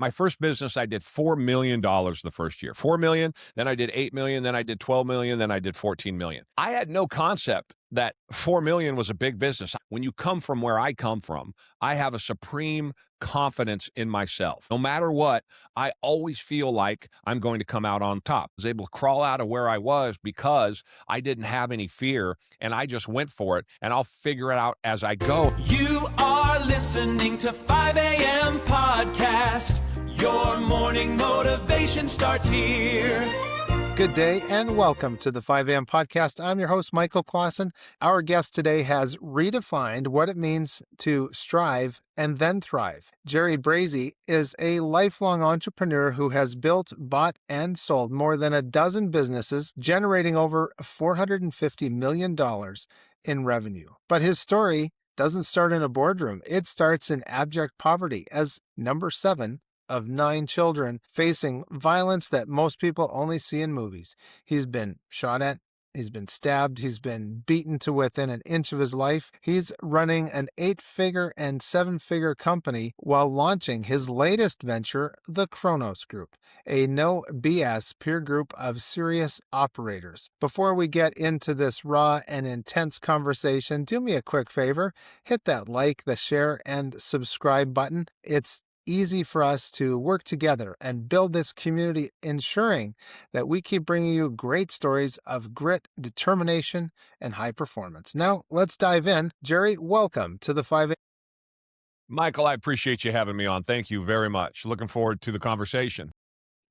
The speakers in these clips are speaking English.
My first business, I did $4 million the first year. 4 million, then I did 8 million, then I did 12 million, then I did 14 million. I had no concept that 4 million was a big business. When you come from where I come from, I have a supreme confidence in myself. No matter what, I always feel like I'm going to come out on top. I was able to crawl out of where I was because I didn't have any fear and I just went for it, and I'll figure it out as I go. You are listening to 5 a.m. podcast. Your morning motivation starts here. Good day and welcome to the 5 a.m. podcast. I'm your host, Michael Clausen. Our guest today has redefined what it means to strive and then thrive. Jerry Brazee is a lifelong entrepreneur who has built, bought, and sold more than a dozen businesses, generating over $450 million in revenue. But his story doesn't start in a boardroom. It starts in abject poverty as number 7 of 9 children facing violence that most people only see in movies. He's been shot at, he's been stabbed, he's been beaten to within an inch of his life. He's running an 8-figure and 7-figure company while launching his latest venture, the Kronos Group, a no BS peer group of serious operators. Before we get into this raw and intense conversation, do me a quick favor, hit that like, the share, and subscribe button. It's easy for us to work together and build this community, ensuring that we keep bringing you great stories of grit, determination, and high performance. Now, let's dive in. Jerry, welcome to the 5 a.m. Michael, I appreciate you having me on. Thank you very much. Looking forward to the conversation.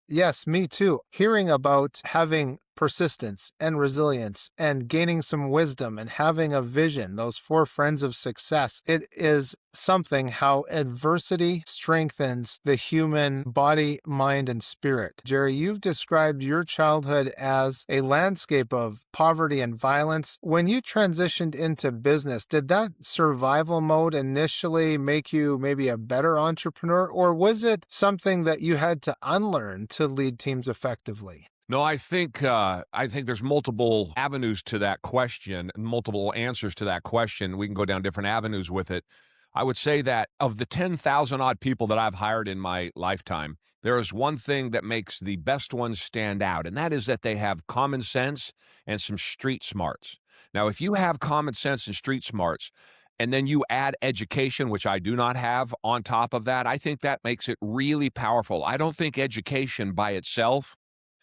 Yes, me too. Hearing about having persistence and resilience and gaining some wisdom and having a vision, those 4 friends of success, it is something how adversity strengthens the human body, mind, and spirit. Jerry, you've described your childhood as a landscape of poverty and violence. When you transitioned into business, did that survival mode initially make you maybe a better entrepreneur, or was it something that you had to unlearn to lead teams effectively? No, I think there's multiple avenues to that question and multiple answers to that question. We can go down different avenues with it. I would say that of the 10,000 odd people that I've hired in my lifetime, there is one thing that makes the best ones stand out, and that is that they have common sense and some street smarts. Now, if you have common sense and street smarts, and then you add education, which I do not have, on top of that, I think that makes it really powerful. I don't think education by itself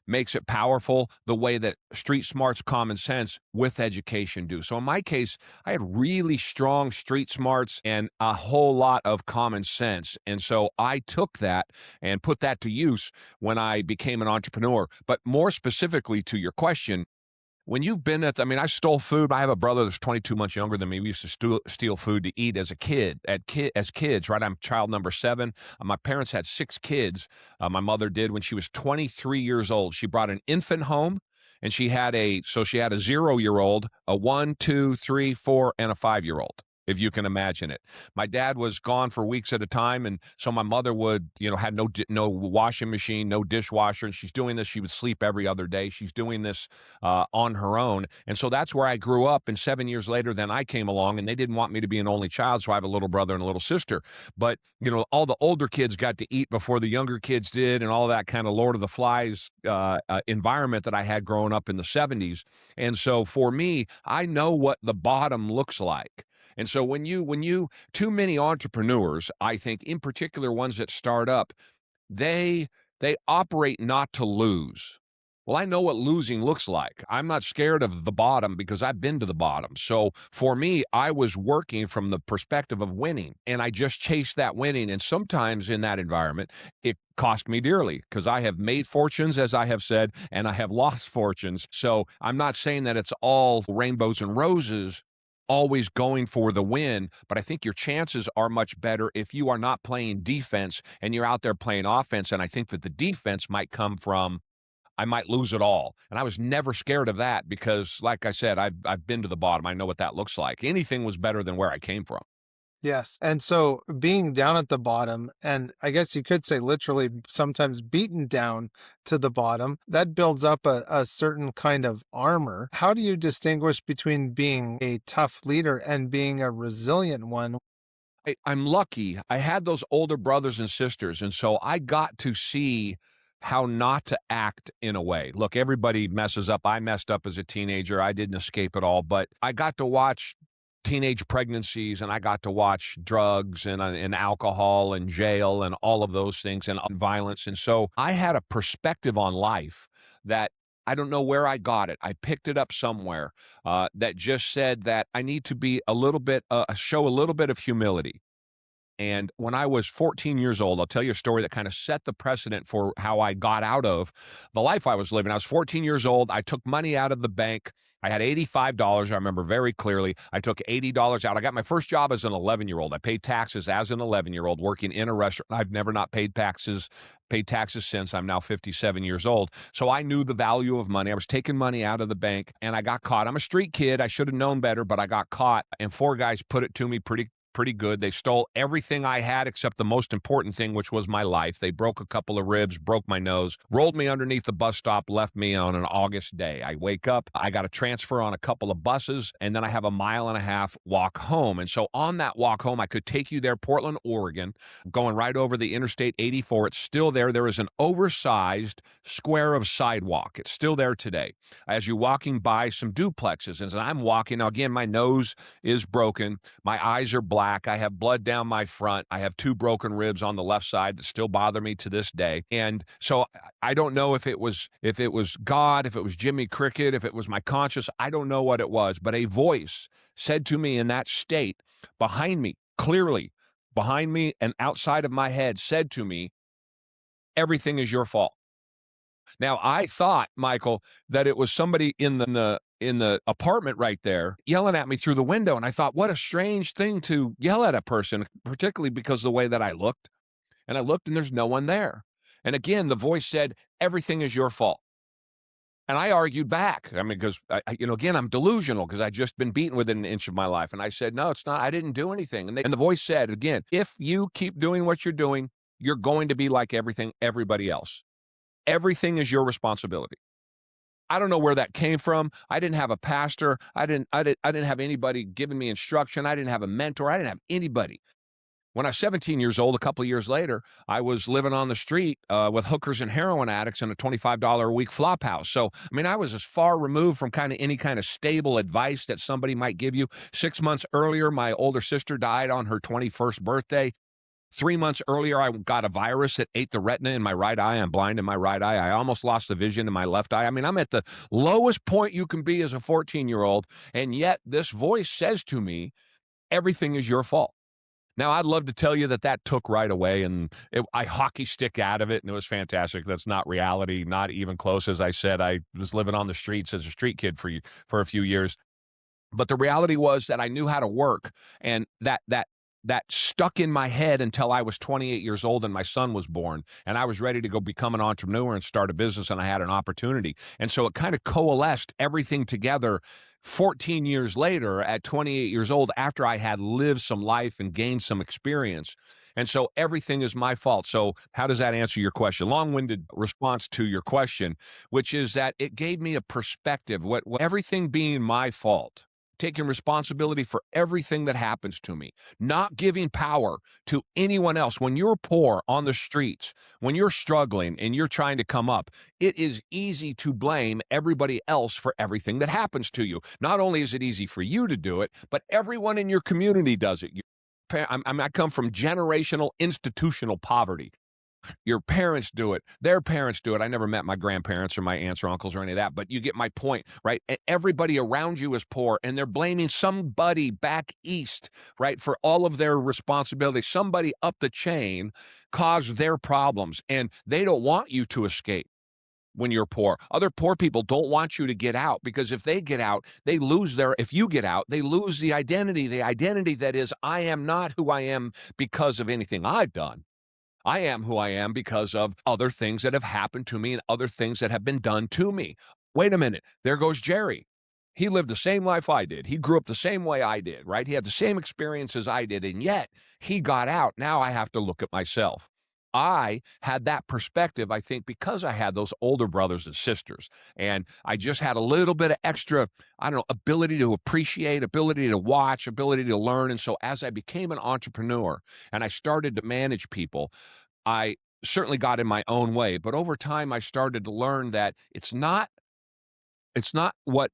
makes it powerful the way that street smarts, common sense with education do. So in my case, I had really strong street smarts and a whole lot of common sense. And so I took that and put that to use when I became an entrepreneur. But more specifically to your question, when you've been I stole food. I have a brother that's 22 months younger than me. We used to steal food to eat as a kid, as kids, right? I'm child number 7. My parents had 6 kids. My mother did when she was 23 years old. She brought an infant home, and she had a 0-year-old, a 1, 2, 3, 4, and a 5-year-old, if you can imagine it. My dad was gone for weeks at a time, and so my mother would, had no washing machine, no dishwasher, and she's doing this. She would sleep every other day. She's doing this on her own, and so that's where I grew up. And 7 years later, then I came along, and they didn't want me to be an only child, so I have a little brother and a little sister. But all the older kids got to eat before the younger kids did, and all that kind of Lord of the Flies environment that I had growing up in the 70s. And so for me, I know what the bottom looks like. And so when too many entrepreneurs, I think in particular ones that start up, they operate not to lose. Well, I know what losing looks like. I'm not scared of the bottom because I've been to the bottom. So for me, I was working from the perspective of winning, and I just chased that winning. And sometimes in that environment, it cost me dearly because I have made fortunes, as I have said, and I have lost fortunes. So I'm not saying that it's all rainbows and roses, always going for the win, but I think your chances are much better if you are not playing defense and you're out there playing offense. And I think that the defense might come from, I might lose it all. And I was never scared of that because, like I said, I've been to the bottom. I know what that looks like. Anything was better than where I came from. Yes. And so being down at the bottom, and I guess you could say literally sometimes beaten down to the bottom, that builds up a certain kind of armor. How do you distinguish between being a tough leader and being a resilient one? I'm lucky. I had those older brothers and sisters, and so I got to see how not to act in a way. Look, everybody messes up. I messed up as a teenager. I didn't escape it all, but I got to watch teenage pregnancies, and I got to watch drugs and alcohol and jail and all of those things and violence. And so I had a perspective on life that I don't know where I got it. I picked it up somewhere that just said that I need to be a little bit, show a little bit of humility. And when I was 14 years old, I'll tell you a story that kind of set the precedent for how I got out of the life I was living. I was 14 years old. I took money out of the bank. I had $85. I remember very clearly. I took $80 out. I got my first job as an 11-year-old. I paid taxes as an 11-year-old working in a restaurant. I've never not paid taxes since. I'm now 57 years old. So I knew the value of money. I was taking money out of the bank and I got caught. I'm a street kid. I should have known better, but I got caught. And four guys put it to me pretty good. They stole everything I had except the most important thing, which was my life. They broke a couple of ribs, broke my nose, rolled me underneath the bus stop, left me on an August day. I wake up, I got a transfer on a couple of buses, and then I have a 1.5 mile walk home. And so on that walk home, I could take you there, Portland, Oregon, going right over the Interstate 84. It's still there. There is an oversized square of sidewalk. It's still there today. As you're walking by some duplexes, and as I'm walking, now again, my nose is broken. My eyes are black. I have blood down my front. I have 2 broken ribs on the left side that still bother me to this day. And so I don't know if it was God, if it was Jimmy Cricket, if it was my conscience. I don't know what it was, but a voice said to me in that state behind me, clearly behind me and outside of my head, said to me, "Everything is your fault." Now, I thought, Michael, that it was somebody in the apartment right there yelling at me through the window. And I thought, what a strange thing to yell at a person, particularly because of the way that I looked. And I looked and there's no one there. And again, the voice said, "Everything is your fault." And I argued back. I mean, because, again, I'm delusional because I'd just been beaten within an inch of my life. And I said, "No, it's not. I didn't do anything." And the voice said, again, "If you keep doing what you're doing, you're going to be like everybody else. Everything is your responsibility." I don't know where that came from. I didn't have a pastor. I didn't have anybody giving me instruction. I didn't have a mentor. I didn't have anybody. When I was 17 years old, a couple of years later, I was living on the street with hookers and heroin addicts in a $25 a week flop house. So, I mean, I was as far removed from any kind of stable advice that somebody might give you. 6 months earlier, my older sister died on her 21st birthday. 3 months earlier, I got a virus that ate the retina in my right eye. I'm blind in my right eye. I almost lost the vision in my left eye. I mean, I'm at the lowest point you can be as a 14-year-old, and yet this voice says to me, "Everything is your fault." Now, I'd love to tell you that took right away, and I hockey stick out of it, and it was fantastic. That's not reality, not even close. As I said, I was living on the streets as a street kid for a few years. But the reality was that I knew how to work, and that stuck in my head until I was 28 years old and my son was born, and I was ready to go become an entrepreneur and start a business, and I had an opportunity. And so it kind of coalesced everything together 14 years later at 28 years old after I had lived some life and gained some experience. And so everything is my fault. So how does that answer your question? Long-winded response to your question, which is that it gave me a perspective, what everything being my fault, taking responsibility for everything that happens to me, not giving power to anyone else. When you're poor on the streets, when you're struggling and you're trying to come up, it is easy to blame everybody else for everything that happens to you. Not only is it easy for you to do it, but everyone in your community does it. I come from generational institutional poverty. Your parents do it. Their parents do it. I never met my grandparents or my aunts or uncles or any of that, but you get my point, right? Everybody around you is poor, and they're blaming somebody back east, right, for all of their responsibility. Somebody up the chain caused their problems, and they don't want you to escape. When you're poor, other poor people don't want you to get out, because if they get out, if you get out, they lose the identity that is, I am not who I am because of anything I've done. I am who I am because of other things that have happened to me and other things that have been done to me. Wait a minute. There goes Jerry. He lived the same life I did. He grew up the same way I did, right? He had the same experiences I did, and yet he got out. Now I have to look at myself. I had that perspective, I think, because I had those older brothers and sisters. And I just had a little bit of extra, I don't know, ability to appreciate, ability to watch, ability to learn. And so as I became an entrepreneur and I started to manage people, I certainly got in my own way. But over time, I started to learn that it's not what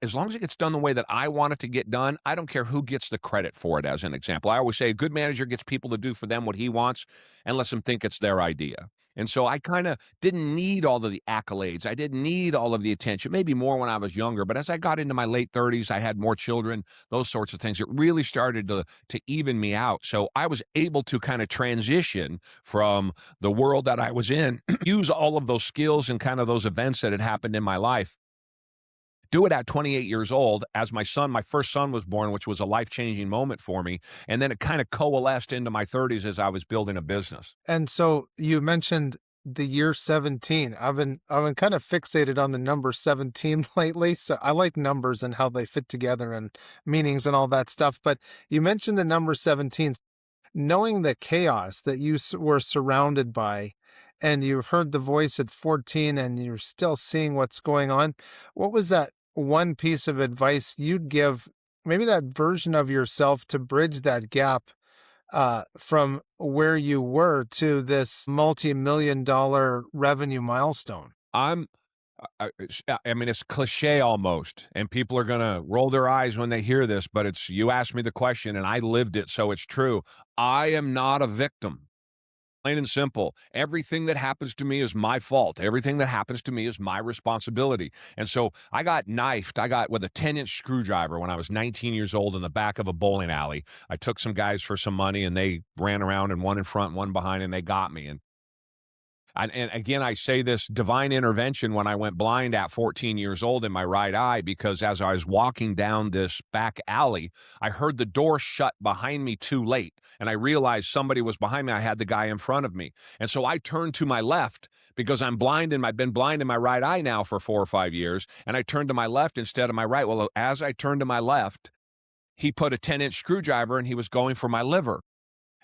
as long as it gets done the way that I want it to get done, I don't care who gets the credit for it, as an example. I always say a good manager gets people to do for them what he wants and lets them think it's their idea. And so I kind of didn't need all of the accolades. I didn't need all of the attention, maybe more when I was younger. But as I got into my late 30s, I had more children, those sorts of things. It really started to even me out. So I was able to kind of transition from the world that I was in, use all of those skills and kind of those events that had happened in my life, do it at 28 years old as my first son was born, which was a life-changing moment for me. And then it kind of coalesced into my 30s as I was building a business. And so you mentioned the year 17. I've been kind of fixated on the number 17 lately. So I like numbers and how they fit together and meanings and all that stuff. But you mentioned the number 17. Knowing the chaos that you were surrounded by, and you heard the voice at 14 and you're still seeing what's going on, what was that one piece of advice you'd give maybe that version of yourself to bridge that gap from where you were to this multi-million dollar revenue milestone? I'm I mean, it's cliche almost, and people are gonna roll their eyes when they hear this, but it's you asked me the question and I lived it, so it's true. I am not a victim. Plain and simple. Everything that happens to me is my fault. Everything that happens to me is my responsibility. And so I got knifed. I got with a 10-inch screwdriver when I was 19 years old in the back of a bowling alley. I took some guys for some money and they ran around and one in front, one behind, and they got me. And again, I say this divine intervention when I went blind at 14 years old in my right eye, because as I was walking down this back alley, I heard the door shut behind me too late. And I realized somebody was behind me. I had the guy in front of me. And so I turned to my left because I'm blind and I've been blind in my right eye now for 4 or 5 years. And I turned to my left instead of my right. Well, as I turned to my left, he put a 10-inch screwdriver and he was going for my liver.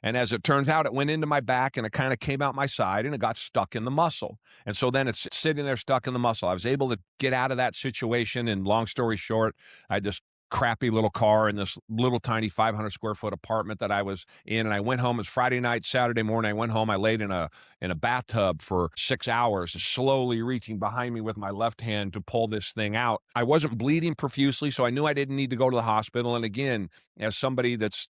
And as it turns out, it went into my back and it kind of came out my side and it got stuck in the muscle. And so then it's sitting there stuck in the muscle. I was able to get out of that situation. And long story short, I had this crappy little car in this little tiny 500 square foot apartment that I was in. And I went home. It was Friday night, Saturday morning. I went home. I laid in a bathtub for 6 hours, slowly reaching behind me with my left hand to pull this thing out. I wasn't bleeding profusely, so I knew I didn't need to go to the hospital. And again, as somebody that's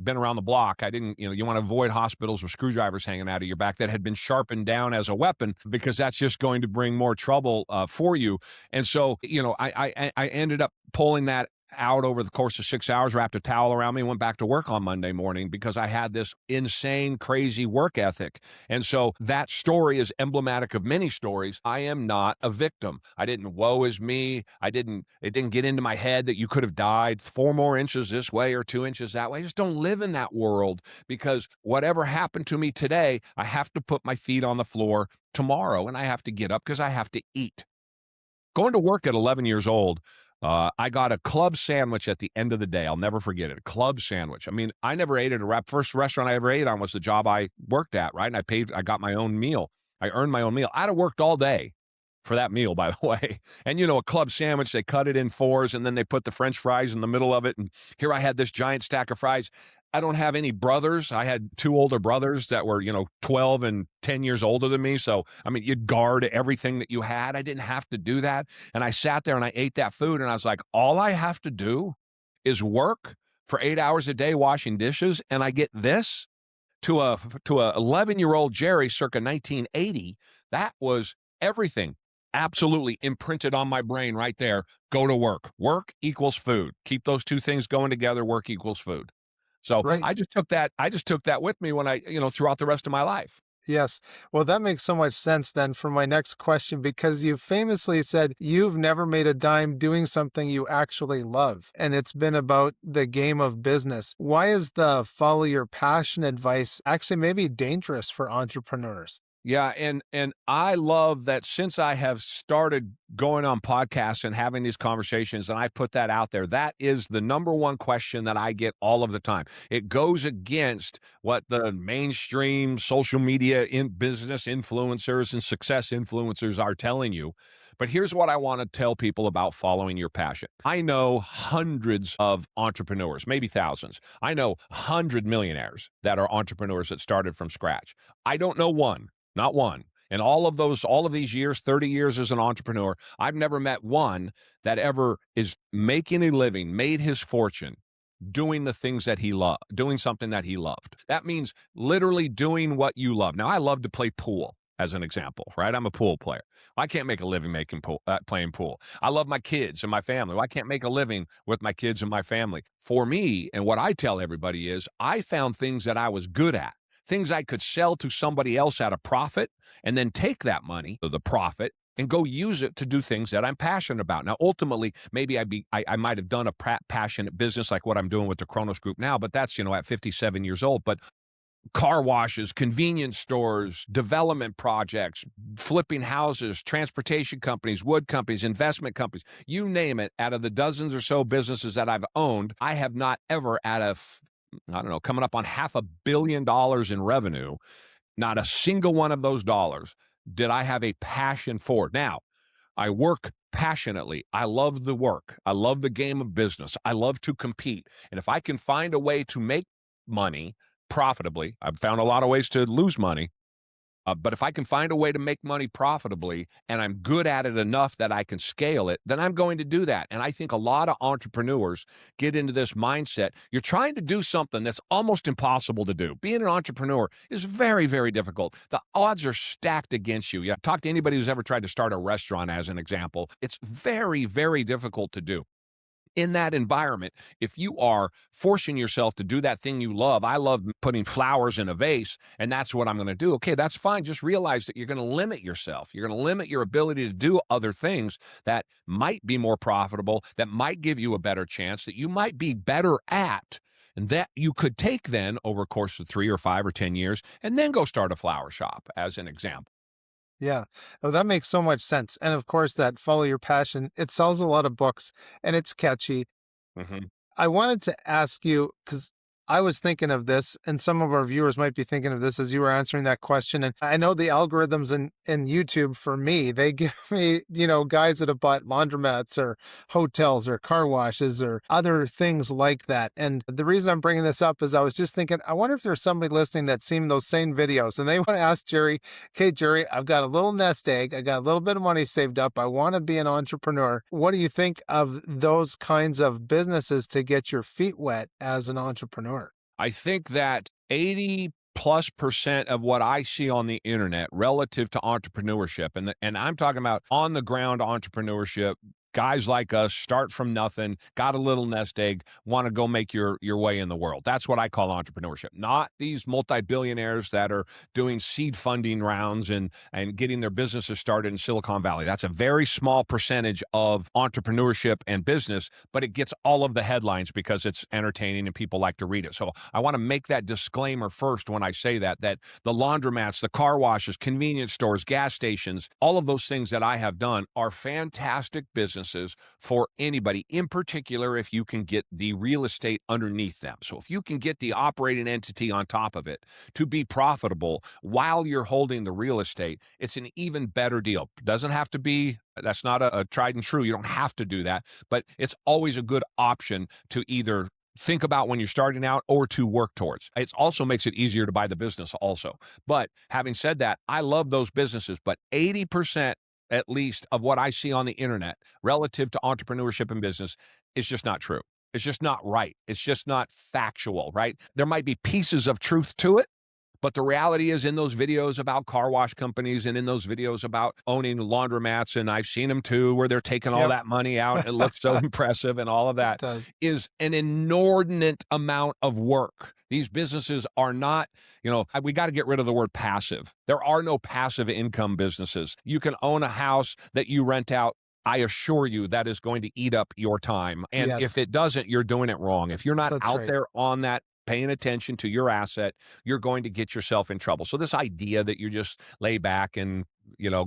been around the block, I didn't, you want to avoid hospitals with screwdrivers hanging out of your back that had been sharpened down as a weapon, because that's just going to bring more trouble for you. And so, I ended up pulling that out over the course of 6 hours, wrapped a towel around me, and went back to work on Monday morning because I had this insane, crazy work ethic. And so that story is emblematic of many stories. I am not a victim. I didn't woe is me. It didn't get into my head that you could have died 4 more inches this way or 2 inches that way. I just don't live in that world, because whatever happened to me today, I have to put my feet on the floor tomorrow, and I have to get up because I have to eat. Going to work at 11 years old, I got a club sandwich at the end of the day. I'll never forget it. A club sandwich. I mean, I never ate at a first restaurant I ever ate on was the job I worked at, right? And I got my own meal. I earned my own meal. I'd have worked all day for that meal, by the way. And a club sandwich, they cut it in 4s and then they put the French fries in the middle of it. And here I had this giant stack of fries. I don't have any brothers. I had 2 older brothers that were, 12 and 10 years older than me. So, I mean, you'd guard everything that you had. I didn't have to do that. And I sat there and I ate that food and I was like, all I have to do is work for 8 hours a day washing dishes. And I get this to a 11-year-old Jerry circa 1980. That was everything. Absolutely imprinted on my brain right there. Go to work. Work equals food. Keep those 2 things going together. Work equals food. So Right. I just took that with me when I, throughout the rest of my life. Yes. Well, that makes so much sense then for my next question, because you famously said you've never made a dime doing something you actually love, and it's been about the game of business. Why is the follow your passion advice actually maybe dangerous for entrepreneurs? Yeah, and I love that since I have started going on podcasts and having these conversations and I put that out there, that is the number one question that I get all of the time. It goes against what the mainstream social media in business influencers and success influencers are telling you. But here's what I want to tell people about following your passion. I know hundreds of entrepreneurs, maybe thousands. I know 100 millionaires that are entrepreneurs that started from scratch. I don't know one. Not one. In all of these years, 30 years as an entrepreneur, I've never met one that ever is making a living, made his fortune doing the things that he loved, doing something that he loved. That means literally doing what you love. Now, I love to play pool as an example, right? I'm a pool player. I can't make a living playing pool. I love my kids and my family. Well, I can't make a living with my kids and my family. For me, and what I tell everybody is I found things that I was good at, things I could sell to somebody else at a profit, and then take that money, the profit, and go use it to do things that I'm passionate about. Now, ultimately, maybe I might have done a passionate business like what I'm doing with the Kronos Group now, but that's, at 57 years old. But car washes, convenience stores, development projects, flipping houses, transportation companies, wood companies, investment companies, you name it, out of the dozens or so businesses that I've owned, I have not ever I don't know, coming up on $500 million in revenue, not a single one of those dollars did I have a passion for. Now, I work passionately. I love the work. I love the game of business. I love to compete. And if I can find a way to make money profitably, I've found a lot of ways to lose money. But if I can find a way to make money profitably and I'm good at it enough that I can scale it, then I'm going to do that. And I think a lot of entrepreneurs get into this mindset. You're trying to do something that's almost impossible to do. Being an entrepreneur is very, very difficult. The odds are stacked against you. Talk to anybody who's ever tried to start a restaurant as an example. It's very, very difficult to do. In that environment, if you are forcing yourself to do that thing you love, I love putting flowers in a vase, and that's what I'm going to do. Okay, that's fine. Just realize that you're going to limit yourself. You're going to limit your ability to do other things that might be more profitable, that might give you a better chance, that you might be better at, and that you could take then over a course of 3 or 5 or 10 years, and then go start a flower shop, as an example. Yeah. Oh, that makes so much sense. And of course, that follow your passion, it sells a lot of books and it's catchy. Mhm. I wanted to ask you, because I was thinking of this, and some of our viewers might be thinking of this as you were answering that question. And I know the algorithms in YouTube for me, they give me, guys that have bought laundromats or hotels or car washes or other things like that. And the reason I'm bringing this up is I was just thinking, I wonder if there's somebody listening that's seen those same videos and they want to ask Jerry, okay, Jerry, I've got a little nest egg. I got a little bit of money saved up. I want to be an entrepreneur. What do you think of those kinds of businesses to get your feet wet as an entrepreneur? I think that 80+% of what I see on the internet relative to entrepreneurship, and I'm talking about on the ground entrepreneurship, guys like us start from nothing, got a little nest egg, want to go make your way in the world. That's what I call entrepreneurship. Not these multi-billionaires that are doing seed funding rounds and getting their businesses started in Silicon Valley. That's a very small percentage of entrepreneurship and business, but it gets all of the headlines because it's entertaining and people like to read it. So I want to make that disclaimer first when I say that the laundromats, the car washes, convenience stores, gas stations, all of those things that I have done are fantastic businesses for anybody, in particular if you can get the real estate underneath them. So if you can get the operating entity on top of it to be profitable while you're holding the real estate, it's an even better deal. Doesn't have to be, that's not a tried and true. You don't have to do that, but it's always a good option to either think about when you're starting out or to work towards. It also makes it easier to buy the business also. But having said that, I love those businesses, but 80% at least of what I see on the internet relative to entrepreneurship and business is just not true. It's just not right. It's just not factual, right? There might be pieces of truth to it, but the reality is in those videos about car wash companies and in those videos about owning laundromats, and I've seen them too, where they're taking all Yep. that money out and it looks so impressive and all of It that, does. is an inordinate amount of work. These businesses are not, we got to get rid of the word passive. There are no passive income businesses. You can own a house that you rent out. I assure you that is going to eat up your time. And Yes. if it doesn't, you're doing it wrong. If you're not That's out right. there on that paying attention to your asset, you're going to get yourself in trouble. So this idea that you just lay back and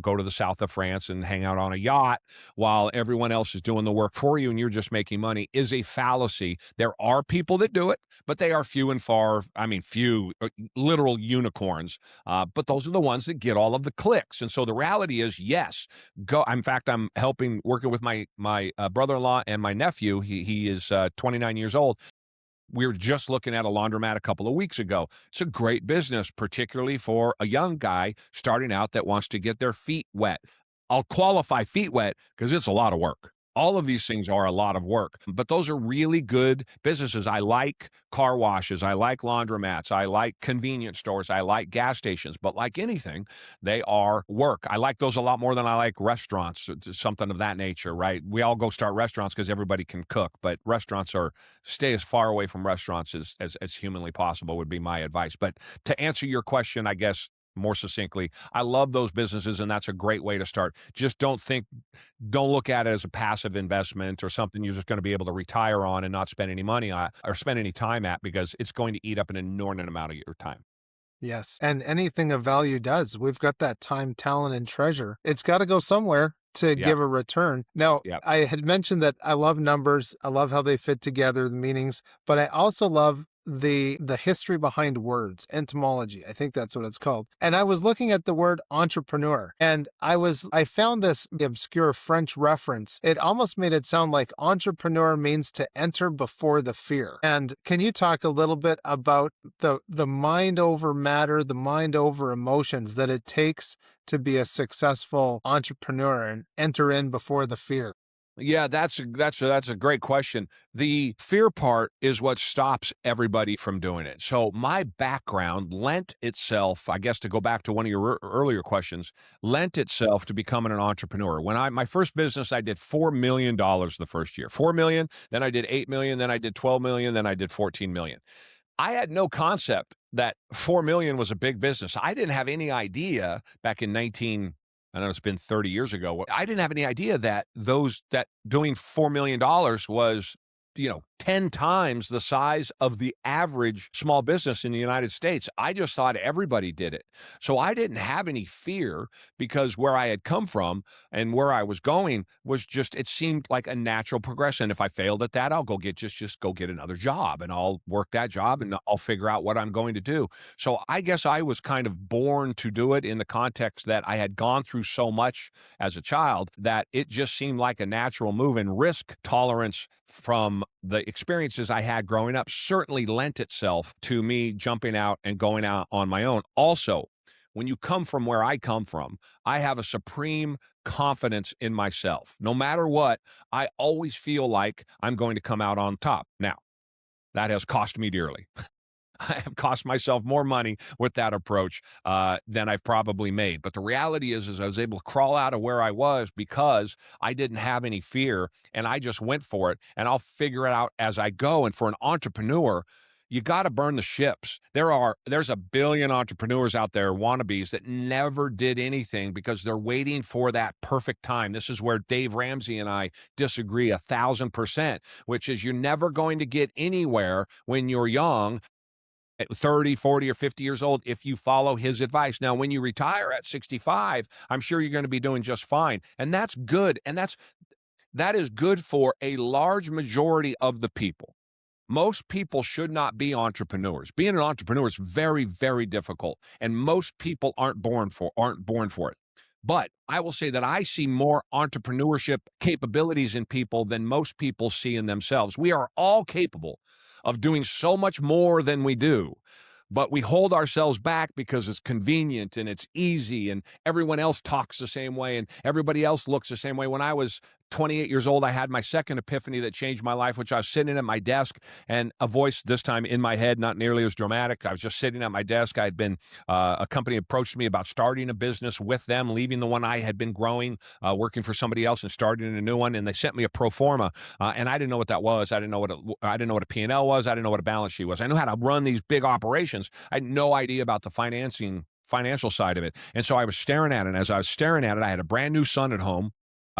go to the south of France and hang out on a yacht while everyone else is doing the work for you and you're just making money is a fallacy. There are people that do it, but they are few and far. I mean, few, literal unicorns. But those are the ones that get all of the clicks. And so the reality is, yes, go. In fact, I'm working with my brother-in-law and my nephew. He is 29 years old. We were just looking at a laundromat a couple of weeks ago. It's a great business, particularly for a young guy starting out that wants to get their feet wet. I'll qualify feet wet because it's a lot of work. All of these things are a lot of work, but those are really good businesses. I like car washes. I like laundromats. I like convenience stores. I like gas stations, but like anything, they are work. I like those a lot more than I like restaurants, something of that nature, right? We all go start restaurants because everybody can cook, but stay as far away from restaurants as humanly possible would be my advice. But to answer your question, I guess, more succinctly, I love those businesses, and that's a great way to start. Just don't look at it as a passive investment or something you're just going to be able to retire on and not spend any money on or spend any time at, because it's going to eat up an inordinate amount of your time. Yes. And anything of value does. We've got that time, talent, and treasure. It's got to go somewhere to give a return. Now, I had mentioned that I love numbers. I love how they fit together, the meanings, but I also love the history behind words, entomology. I think that's what it's called. And I was looking at the word entrepreneur, and I found this obscure French reference. It almost made it sound like entrepreneur means to enter before the fear. And can you talk a little bit about the mind over matter, the mind over emotions that it takes to be a successful entrepreneur and enter in before the fear? Yeah, that's a great question. The fear part is what stops everybody from doing it. So my background lent itself, I guess, to go back to one of your earlier questions, lent itself to becoming an entrepreneur. When my first business, I did $4 million the first year. 4 million, then I did 8 million, then I did 12 million, then I did 14 million. I had no concept that 4 million was a big business. I didn't have any idea back in I know it's been 30 years ago. I didn't have any idea that doing $4 million was, 10 times the size of the average small business in the United States. I just thought everybody did it. So I didn't have any fear, because where I had come from and where I was going was it seemed like a natural progression. If I failed at that, I'll go just go get another job, and I'll work that job and I'll figure out what I'm going to do. So I guess I was kind of born to do it in the context that I had gone through so much as a child that it just seemed like a natural move, and risk tolerance from the experiences I had growing up certainly lent itself to me jumping out and going out on my own. Also, when you come from where I come from, I have a supreme confidence in myself. No matter what, I always feel like I'm going to come out on top. Now, that has cost me dearly. I have cost myself more money with that approach than I've probably made. But the reality is I was able to crawl out of where I was because I didn't have any fear, and I just went for it, and I'll figure it out as I go. And for an entrepreneur, you got to burn the ships. There's a billion entrepreneurs out there, wannabes, that never did anything because they're waiting for that perfect time. This is where Dave Ramsey and I disagree 1,000%, which is you're never going to get anywhere when you're young at 30, 40, or 50 years old if you follow his advice. Now, when you retire at 65, I'm sure you're going to be doing just fine. And that's good. And that is good for a large majority of the people. Most people should not be entrepreneurs. Being an entrepreneur is very, very difficult, and most people aren't born for it. But I will say that I see more entrepreneurship capabilities in people than most people see in themselves. We are all capable of doing so much more than we do, but we hold ourselves back because it's convenient and it's easy, and everyone else talks the same way and everybody else looks the same way. When I was 28 years old, I had my second epiphany that changed my life, which I was sitting at my desk, and a voice this time in my head, not nearly as dramatic. I was just sitting at my desk. A company approached me about starting a business with them, leaving the one I had been growing, working for somebody else and starting a new one. And they sent me a pro forma, and I didn't know what that was. I didn't know what a P&L was. I didn't know what a balance sheet was. I knew how to run these big operations. I had no idea about the financial side of it. And so I was staring at it. And as I was staring at it, I had a brand new son at home.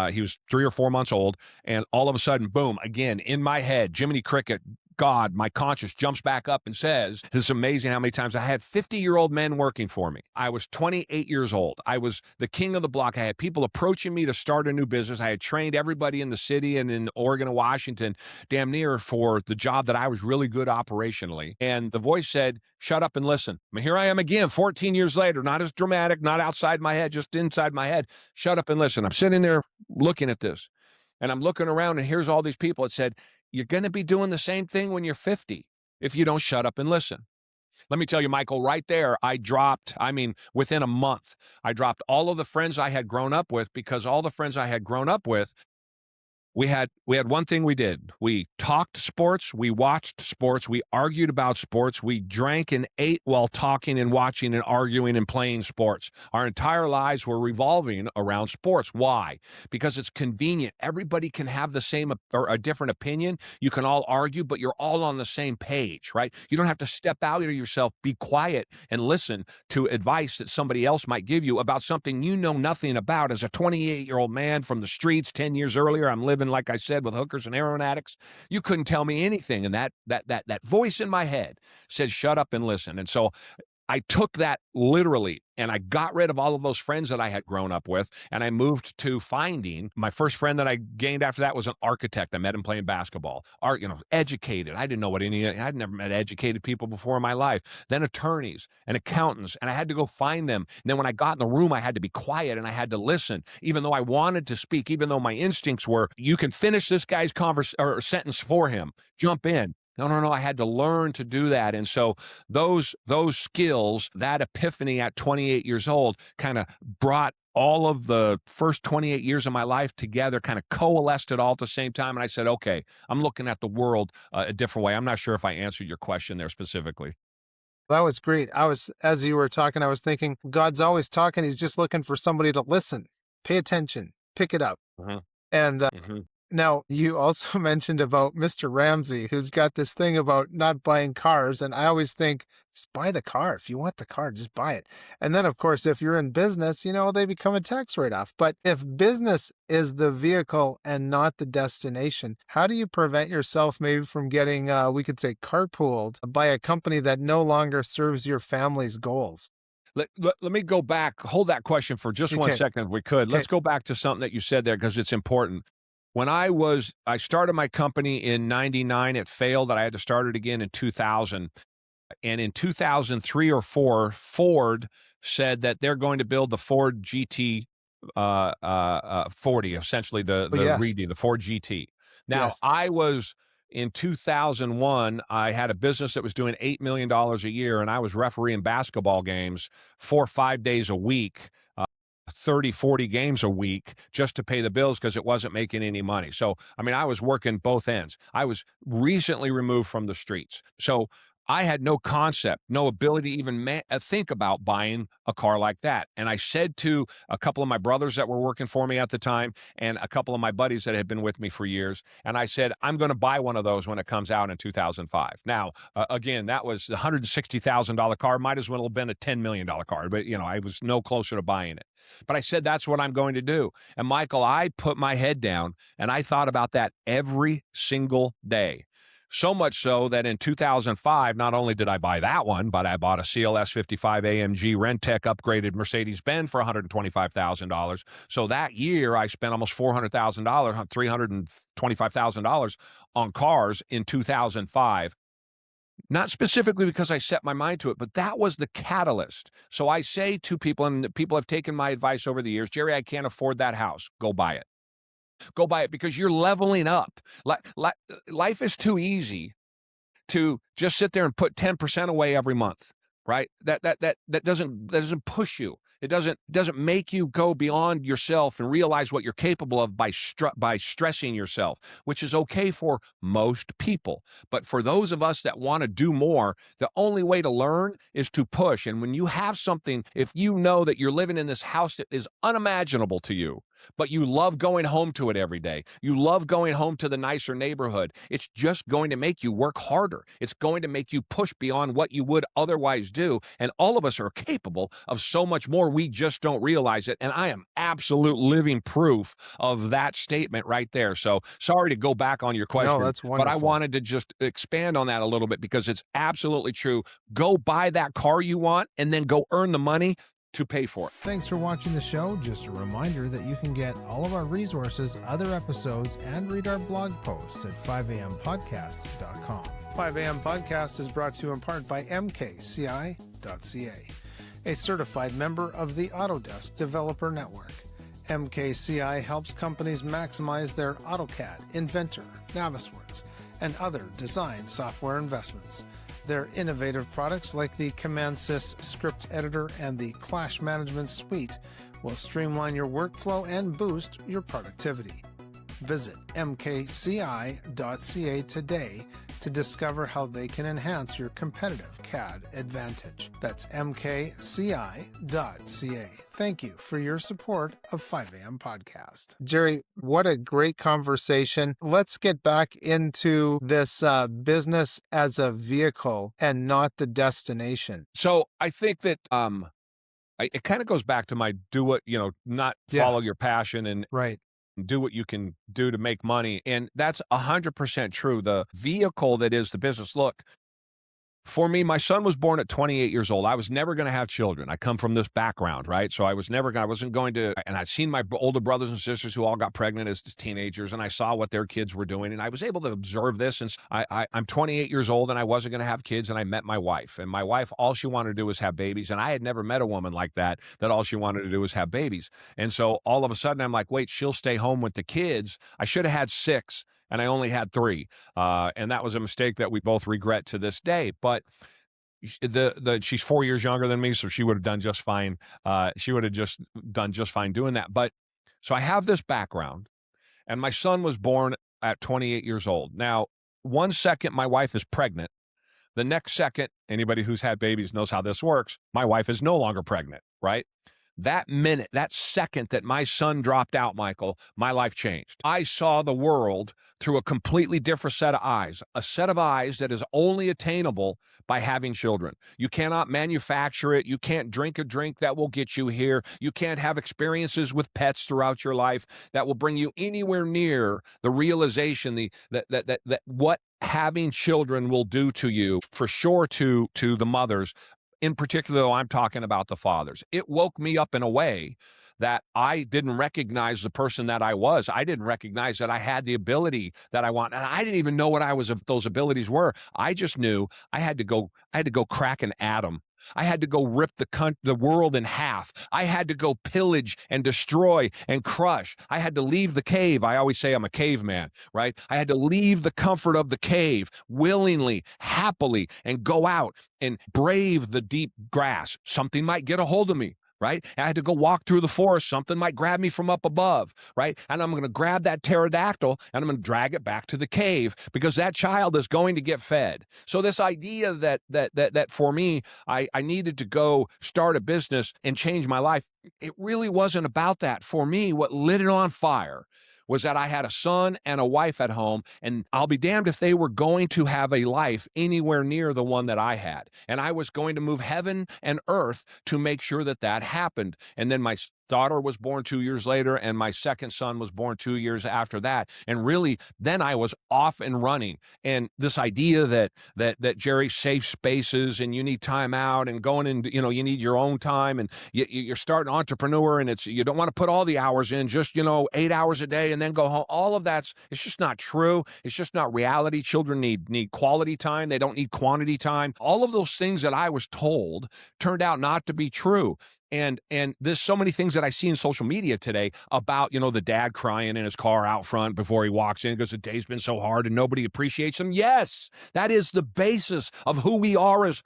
He was 3 or 4 months old, and all of a sudden, boom, again, in my head, Jiminy Cricket God, my conscience jumps back up and says, this is amazing how many times I had 50-year-old men working for me. I was 28 years old. I was the king of the block. I had people approaching me to start a new business. I had trained everybody in the city and in Oregon and Washington damn near for the job that I was really good operationally. And the voice said, shut up and listen. I mean, here I am again, 14 years later, not as dramatic, not outside my head, just inside my head. Shut up and listen. I'm sitting there looking at this. And I'm looking around, and here's all these people. It said, you're going to be doing the same thing when you're 50 if you don't shut up and listen. Let me tell you, Michael, right there, within a month, I dropped all of the friends I had grown up with, because all the friends I had grown up with, we had one thing we did. We talked sports, we watched sports, we argued about sports, we drank and ate while talking and watching and arguing and playing sports. Our entire lives were revolving around sports. Why? Because it's convenient. Everybody can have the same or a different opinion. You can all argue, but you're all on the same page, right? You don't have to step out of yourself, be quiet, and listen to advice that somebody else might give you about something you know nothing about. As a 28-year-old man from the streets 10 years earlier, I'm living, like I said, with hookers and heroin addicts. You couldn't tell me anything. And that voice in my head said, shut up and listen. And so I took that literally, and I got rid of all of those friends that I had grown up with, and I moved to finding my first friend that I gained after that was an architect. I met him playing basketball. Educated. I didn't know I'd never met educated people before in my life. Then attorneys and accountants, and I had to go find them. And then when I got in the room, I had to be quiet and I had to listen, even though I wanted to speak, even though my instincts were, you can finish this guy's sentence for him. Jump in. No. I had to learn to do that. And so those skills, that epiphany at 28 years old kind of brought all of the first 28 years of my life together, kind of coalesced it all at the same time. And I said, okay, I'm looking at the world a different way. I'm not sure if I answered your question there specifically. That was great. As you were talking, I was thinking, God's always talking. He's just looking for somebody to listen, pay attention, pick it up. Mm-hmm. And Mm-hmm. Now, you also mentioned about Mr. Ramsey, who's got this thing about not buying cars. And I always think, just buy the car. If you want the car, just buy it. And then, of course, if you're in business, they become a tax write-off. But if business is the vehicle and not the destination, how do you prevent yourself maybe from getting, we could say, carpooled by a company that no longer serves your family's goals? Let me go back. Hold that question for just 1 second, if we could. Okay. Let's go back to something that you said there, because it's important. When I started my company in 99, it failed, and I had to start it again in 2000. And in 2003 or 4, Ford said that they're going to build the Ford GT 40, essentially the Ford GT. Now, Yes. in 2001, I had a business that was doing $8 million a year, and I was refereeing basketball games 4 or 5 days a week, 30, 40 games a week, just to pay the bills, because it wasn't making any money. So, I was working both ends. I was recently removed from the streets. So I had no concept, no ability to even think about buying a car like that. And I said to a couple of my brothers that were working for me at the time, and a couple of my buddies that had been with me for years, and I said, I'm going to buy one of those when it comes out in 2005. Now, again, that was a $160,000 car. Might as well have been a $10 million car, but I was no closer to buying it. But I said, that's what I'm going to do. And Michael, I put my head down and I thought about that every single day. So much so that in 2005, not only did I buy that one, but I bought a CLS 55 AMG Rentec upgraded Mercedes-Benz for $125,000. So that year, I spent almost $400,000, $325,000 on cars in 2005. Not specifically because I set my mind to it, but that was the catalyst. So I say to people, and people have taken my advice over the years, Jerry, I can't afford that house. Go buy it. Go buy it, because you're leveling up. Life is too easy to just sit there and put 10% away every month, right? That doesn't push you. It doesn't make you go beyond yourself and realize what you're capable of by stressing yourself, which is okay for most people. But for those of us that want to do more, the only way to learn is to push. And when you have something, if you know that you're living in this house that is unimaginable to you, but you love going home to it every day. You love going home to the nicer neighborhood. It's just going to make you work harder. It's going to make you push beyond what you would otherwise do. And all of us are capable of so much more. We just don't realize it. And I am absolute living proof of that statement right there. So sorry to go back on your question, No, that's but I wonderful. wanted to just expand on that a little bit because it's absolutely true. Go buy that car you want and then go earn the money to pay for it. Thanks for watching the show. Just a reminder that you can get all of our resources, other episodes, and read our blog posts at 5ampodcast.com. 5am Podcast is brought to you in part by mkci.ca, a certified member of the Autodesk Developer Network. MKCI helps companies maximize their AutoCAD, Inventor, Navisworks, and other design software investments. Their innovative products like the CommandSys script editor and the Clash Management Suite will streamline your workflow and boost your productivity. Visit mkci.ca today to discover how they can enhance your competitive CAD advantage. That's mkci.ca. Thank you for your support of 5am Podcast. Jerry, what a great conversation. Let's get back into this business as a vehicle and not the destination. So I think that it kind of goes back to my not follow your passion and Right. do what you can do to make money. And that's 100% true. The vehicle that is the business. Look, for me, my son was born at 28 years old. I was never going to have children. I come from this background, right? So I wasn't going to, and I'd seen my older brothers and sisters who all got pregnant as teenagers, and I saw what their kids were doing, and I was able to observe this. And I'm 28 years old, and I wasn't going to have kids, and I met my wife. And my wife, all she wanted to do was have babies, and I had never met a woman like that all she wanted to do was have babies. And so all of a sudden, I'm like, wait, she'll stay home with the kids. I should have had 6. And I only had 3. And that was a mistake that we both regret to this day. But she's 4 years younger than me, so she would have done just fine. She would have just done just fine doing that. But so I have this background, and my son was born at 28 years old. Now, one second my wife is pregnant. The next second, anybody who's had babies knows how this works, my wife is no longer pregnant, right? That minute, that second that my son dropped out, Michael, my life changed. I saw the world through a completely different set of eyes, a set of eyes that is only attainable by having children. You cannot manufacture it. You can't drink a drink that will get you here. You can't have experiences with pets throughout your life that will bring you anywhere near the realization that what having children will do to you, for sure to the mothers. In particular, I'm talking about the fathers. It woke me up in a way that I didn't recognize the person that I was. I didn't recognize that I had the ability that I want. And I didn't even know what those abilities were. I just knew I had to go crack an atom. I had to go rip the world in half. I had to go pillage and destroy and crush. I had to leave the cave. I always say I'm a caveman, right? I had to leave the comfort of the cave willingly, happily, and go out and brave the deep grass. Something might get a hold of me. Right? I had to go walk through the forest. Something might grab me from up above, right? And I'm going to grab that pterodactyl and I'm going to drag it back to the cave because that child is going to get fed. So this idea that for me, I needed to go start a business and change my life, it really wasn't about that. For me, what lit it on fire was that I had a son and a wife at home, and I'll be damned if they were going to have a life anywhere near the one that I had. And I was going to move heaven and earth to make sure that happened. And then my daughter was born 2 years later, and my second son was born 2 years after that. And really, then I was off and running. And this idea that Jerry, safe spaces and you need time out and going in, you need your own time, and you're starting entrepreneur, and you don't want to put all the hours in, just 8 hours a day and then go home. All of it's just not true. It's just not reality. Children need quality time. They don't need quantity time. All of those things that I was told turned out not to be true. And there's so many things that I see in social media today about, the dad crying in his car out front before he walks in because the day's been so hard and nobody appreciates him. Yes, that is the basis of who we are as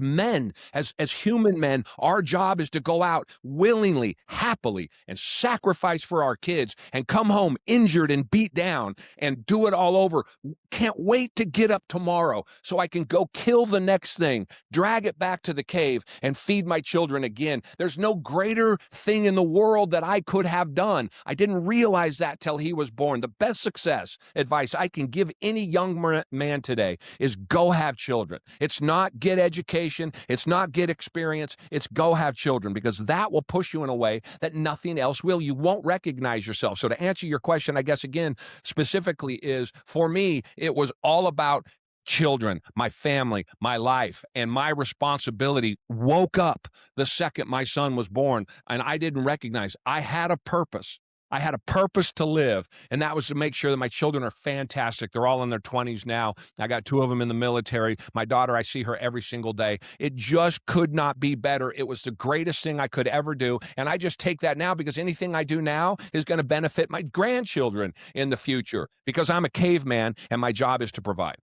men, as human men. Our job is to go out willingly, happily, and sacrifice for our kids and come home injured and beat down and do it all over. Can't wait to get up tomorrow so I can go kill the next thing, drag it back to the cave, and feed my children again. There's no greater thing in the world that I could have done. I didn't realize that till he was born. The best success advice I can give any young man today is go have children. It's not get education. It's not get experience. It's go have children, because that will push you in a way that nothing else will. You won't recognize yourself. So to answer your question, I guess, again, specifically is, for me, it was all about children, my family, my life, and my responsibility woke up the second my son was born, and I didn't recognize I had a purpose. I had a purpose to live, and that was to make sure that my children are fantastic. They're all in their 20s now. I got 2 of them in the military. My daughter, I see her every single day. It just could not be better. It was the greatest thing I could ever do, and I just take that now, because anything I do now is going to benefit my grandchildren in the future, because I'm a caveman, and my job is to provide.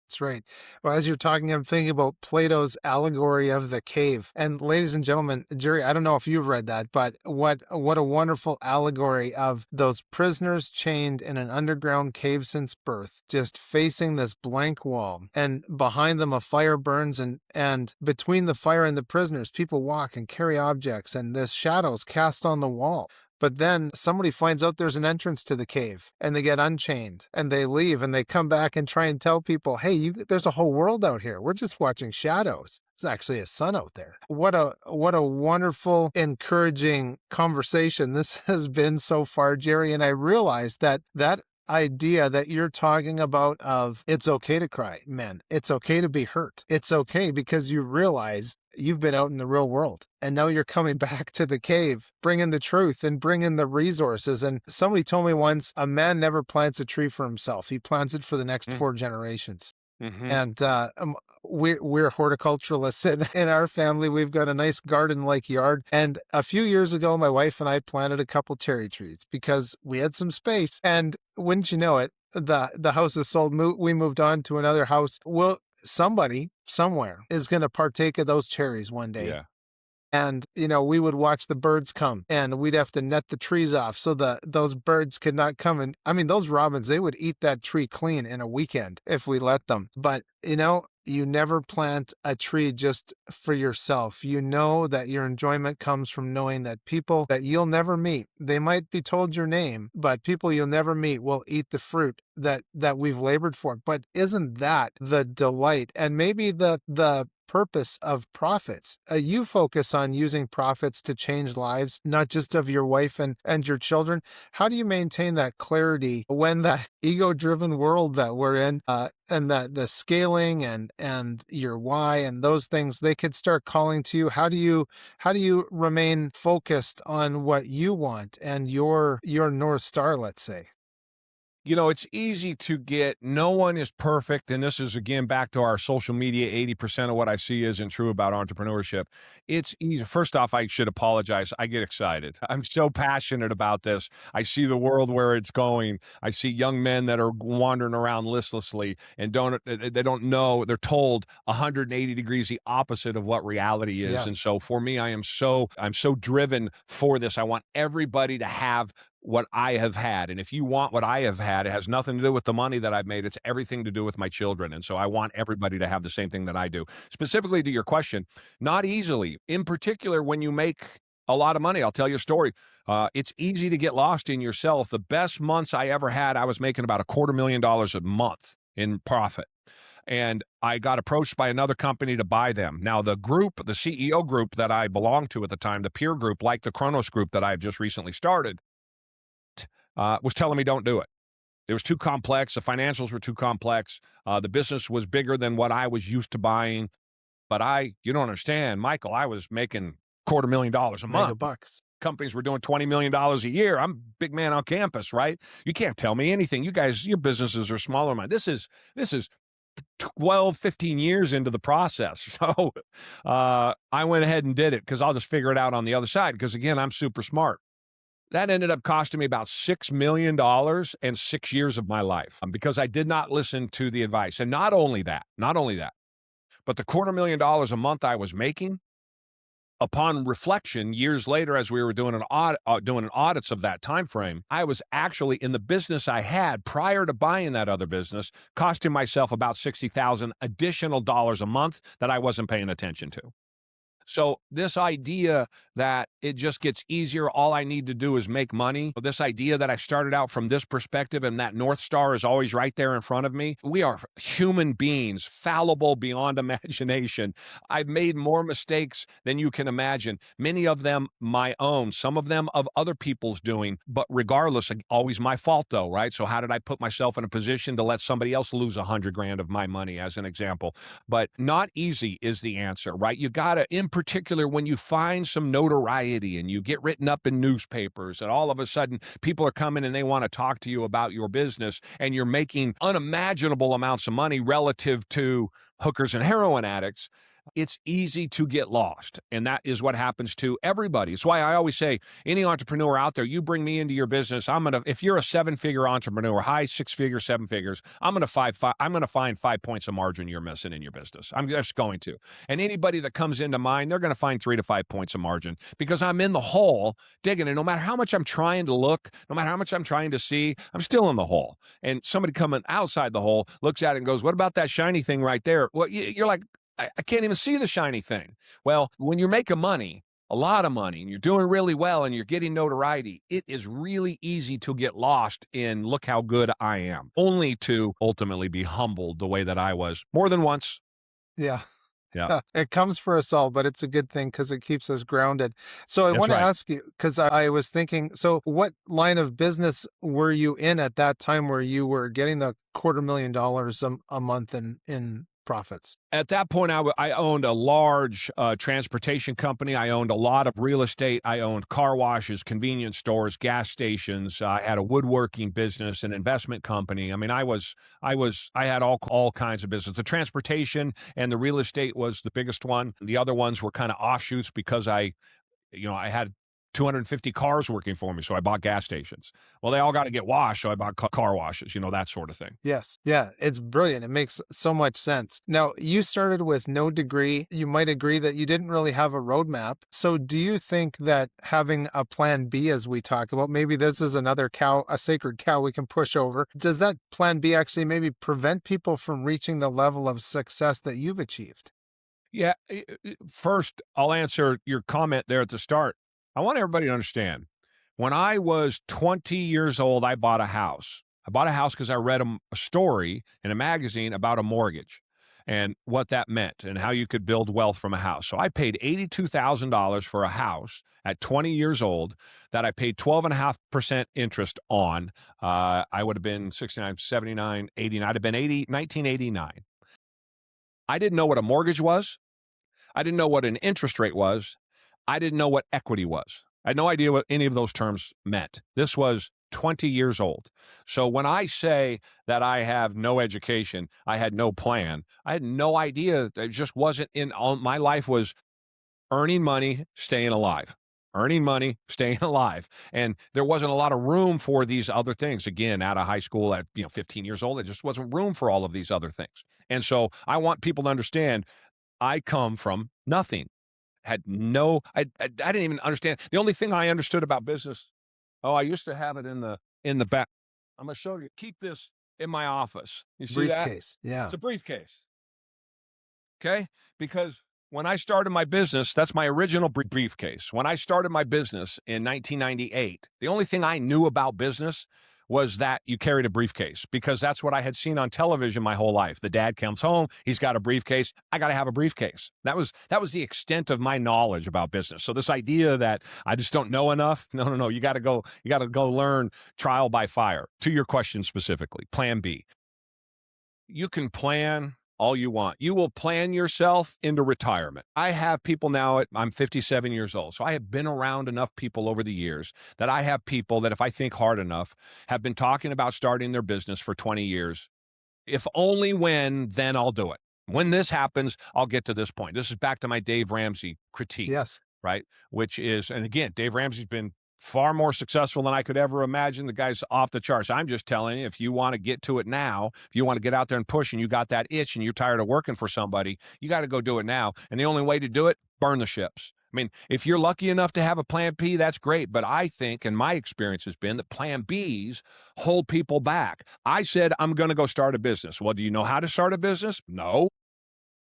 That's right. Well, as you're talking, I'm thinking about Plato's allegory of the cave. And ladies and gentlemen, Jerry, I don't know if you've read that, but what a wonderful allegory of those prisoners chained in an underground cave since birth, just facing this blank wall. And behind them a fire burns, and between the fire and the prisoners, people walk and carry objects, and there's shadows cast on the wall. But then somebody finds out there's an entrance to the cave, and they get unchained, and they leave, and they come back and try and tell people, hey, there's a whole world out here. We're just watching shadows. There's actually a sun out there. What a wonderful, encouraging conversation this has been so far, Jerry. And I realized that idea that you're talking about of it's okay to cry, man. It's okay to be hurt. It's okay, because you realize you've been out in the real world, and now you're coming back to the cave, bringing the truth and bringing the resources. And somebody told me once, a man never plants a tree for himself. He plants it for the next 4 generations. Mm-hmm. And we're horticulturalists in our family. We've got a nice garden-like yard. And a few years ago, my wife and I planted a couple cherry trees because we had some space. And wouldn't you know it, the house is sold. We moved on to another house. Well, somebody somewhere is going to partake of those cherries one day. Yeah. And, we would watch the birds come, and we'd have to net the trees off so those birds could not come. And I mean, those robins, they would eat that tree clean in a weekend if we let them. But, you never plant a tree just for yourself. You know that your enjoyment comes from knowing that people that you'll never meet, they might be told your name, but people you'll never meet will eat the fruit that we've labored for. But isn't that the delight and maybe the purpose of profits? You focus on using profits to change lives, not just of your wife and your children. How do you maintain that clarity when that ego-driven world that we're in, and that the scaling and your why and those things, they could start calling to you? How do you remain focused on what you want and your North Star, let's say? It's easy to get, no one is perfect. And this is, again, back to our social media. 80% of what I see isn't true about entrepreneurship. It's easy. First off, I should apologize. I get excited. I'm so passionate about this. I see the world where it's going. I see young men that are wandering around listlessly and they don't know. They're told 180 degrees the opposite of what reality is. Yes. And so for me, I'm so driven for this. I want everybody to have what I have had. And if you want what I have had, it has nothing to do with the money that I've made. It's everything to do with my children. And so I want everybody to have the same thing that I do. Specifically to your question, not easily. In particular, when you make a lot of money, I'll tell you a story. It's easy to get lost in yourself. The best months I ever had, I was making about $250,000 a month in profit. And I got approached by another company to buy them. Now, the CEO group that I belonged to at the time, the peer group, like the Kronos group that I've just recently started, was telling me don't do it. It was too complex. The financials were too complex. The business was bigger than what I was used to buying. But you don't understand, Michael, I was making $250,000 a month. Bucks. Companies were doing $20 million a year. I'm a big man on campus, right? You can't tell me anything. You guys, your businesses are smaller than mine. This is 12, 15 years into the process. So I went ahead and did it because I'll just figure it out on the other side because, again, I'm super smart. That ended up costing me about $6 million and 6 years of my life because I did not listen to the advice. And not only that, but the $250,000 a month I was making, upon reflection, years later, as we were doing an audits of that time frame, I was actually in the business I had prior to buying that other business, costing myself about $60,000 additional dollars a month that I wasn't paying attention to. So this idea that it just gets easier, all I need to do is make money, this idea that I started out from this perspective and that North Star is always right there in front of me. We are human beings, fallible beyond imagination. I've made more mistakes than you can imagine, many of them my own, some of them of other people's doing, but regardless, always my fault though, right? So how did I put myself in a position to let somebody else lose 100 grand of my money as an example? But not easy is the answer, right? You gotta, in particular, when you find some notoriety and you get written up in newspapers and all of a sudden people are coming and they want to talk to you about your business and you're making unimaginable amounts of money relative to hookers and heroin addicts, it's easy to get lost. And that is what happens to everybody. It's why I always say, any entrepreneur out there, you bring me into your business, if you're a 7-figure entrepreneur, high 6-figure, 7 figures, I'm going to find 5 points of margin you're missing in your business. I'm just going to. And anybody that comes into mine, they're going to find 3 to 5 points of margin because I'm in the hole digging. And no matter how much I'm trying to look, no matter how much I'm trying to see, I'm still in the hole. And somebody coming outside the hole looks at it and goes, what about that shiny thing right there? Well, you're like, I can't even see the shiny thing. Well, when you're making money, a lot of money, and you're doing really well and you're getting notoriety, it is really easy to get lost in look how good I am, only to ultimately be humbled the way that I was more than once. Yeah. Yeah, Yeah, it comes for us all, but it's a good thing because it keeps us grounded. So I that's want to right. ask you, because I was thinking, so what line of business were you in at that time where you were getting the $250,000 a month in profits? At that point, I owned a large transportation company. I owned a lot of real estate. I owned car washes, convenience stores, gas stations. I had a woodworking business, an investment company. I mean, I had all kinds of business. The transportation and the real estate was the biggest one. The other ones were kind of offshoots because I had 250 cars working for me, so I bought gas stations. Well, they all got to get washed, so I bought car washes, that sort of thing. Yes. Yeah, it's brilliant. It makes so much sense. Now, you started with no degree. You might agree that you didn't really have a roadmap. So do you think that having a plan B, as we talk about, maybe this is another cow, a sacred cow we can push over, does that plan B actually maybe prevent people from reaching the level of success that you've achieved? Yeah. First, I'll answer your comment there at the start. I want everybody to understand when I was 20 years old, I bought a house. I bought a house because I read a story in a magazine about a mortgage and what that meant and how you could build wealth from a house. So I paid $82,000 for a house at 20 years old that I paid 12.5% interest on. I would have been 69, 79, 89. I'd have been 1989. I didn't know what a mortgage was. I didn't know what an interest rate was. I didn't know what equity was. I had no idea what any of those terms meant. This was 20 years old. So when I say that I have no education, I had no plan, I had no idea. It just wasn't in all my life was earning money, staying alive. Earning money, staying alive. And there wasn't a lot of room for these other things. Again, out of high school at 15 years old, there just wasn't room for all of these other things. And so I want people to understand I come from nothing. Had no, I didn't even understand. The only thing I understood about business, I used to have it in the back. I'm gonna show you. Keep this in my office. You see that? Briefcase. Yeah. It's a briefcase. Okay? Because when I started my business, that's my original briefcase. When I started my business in 1998, the only thing I knew about business was that you carried a briefcase because that's what I had seen on television my whole life. The dad comes home, he's got a briefcase. I got to have a briefcase. That was the extent of my knowledge about business. So this idea that I just don't know enough, no. You got to go learn trial by fire. To your question specifically, plan B. You can plan all you want. You will plan yourself into retirement. I have people now I'm 57 years old. So I have been around enough people over the years that I have people that if I think hard enough have been talking about starting their business for 20 years. If only when, then I'll do it. When this happens, I'll get to this point. This is back to my Dave Ramsey critique, Yes. right? Which is, and again, Dave Ramsey's been far more successful than I could ever imagine. The guy's off the charts. I'm just telling you, if you want to get to it now, if you want to get out there and push and you got that itch and you're tired of working for somebody, you got to go do it now. And the only way to do it, burn the ships. I mean, if you're lucky enough to have a plan B, that's great. But I think, and my experience has been that plan Bs hold people back. I said, I'm going to go start a business. Well, do you know how to start a business? No.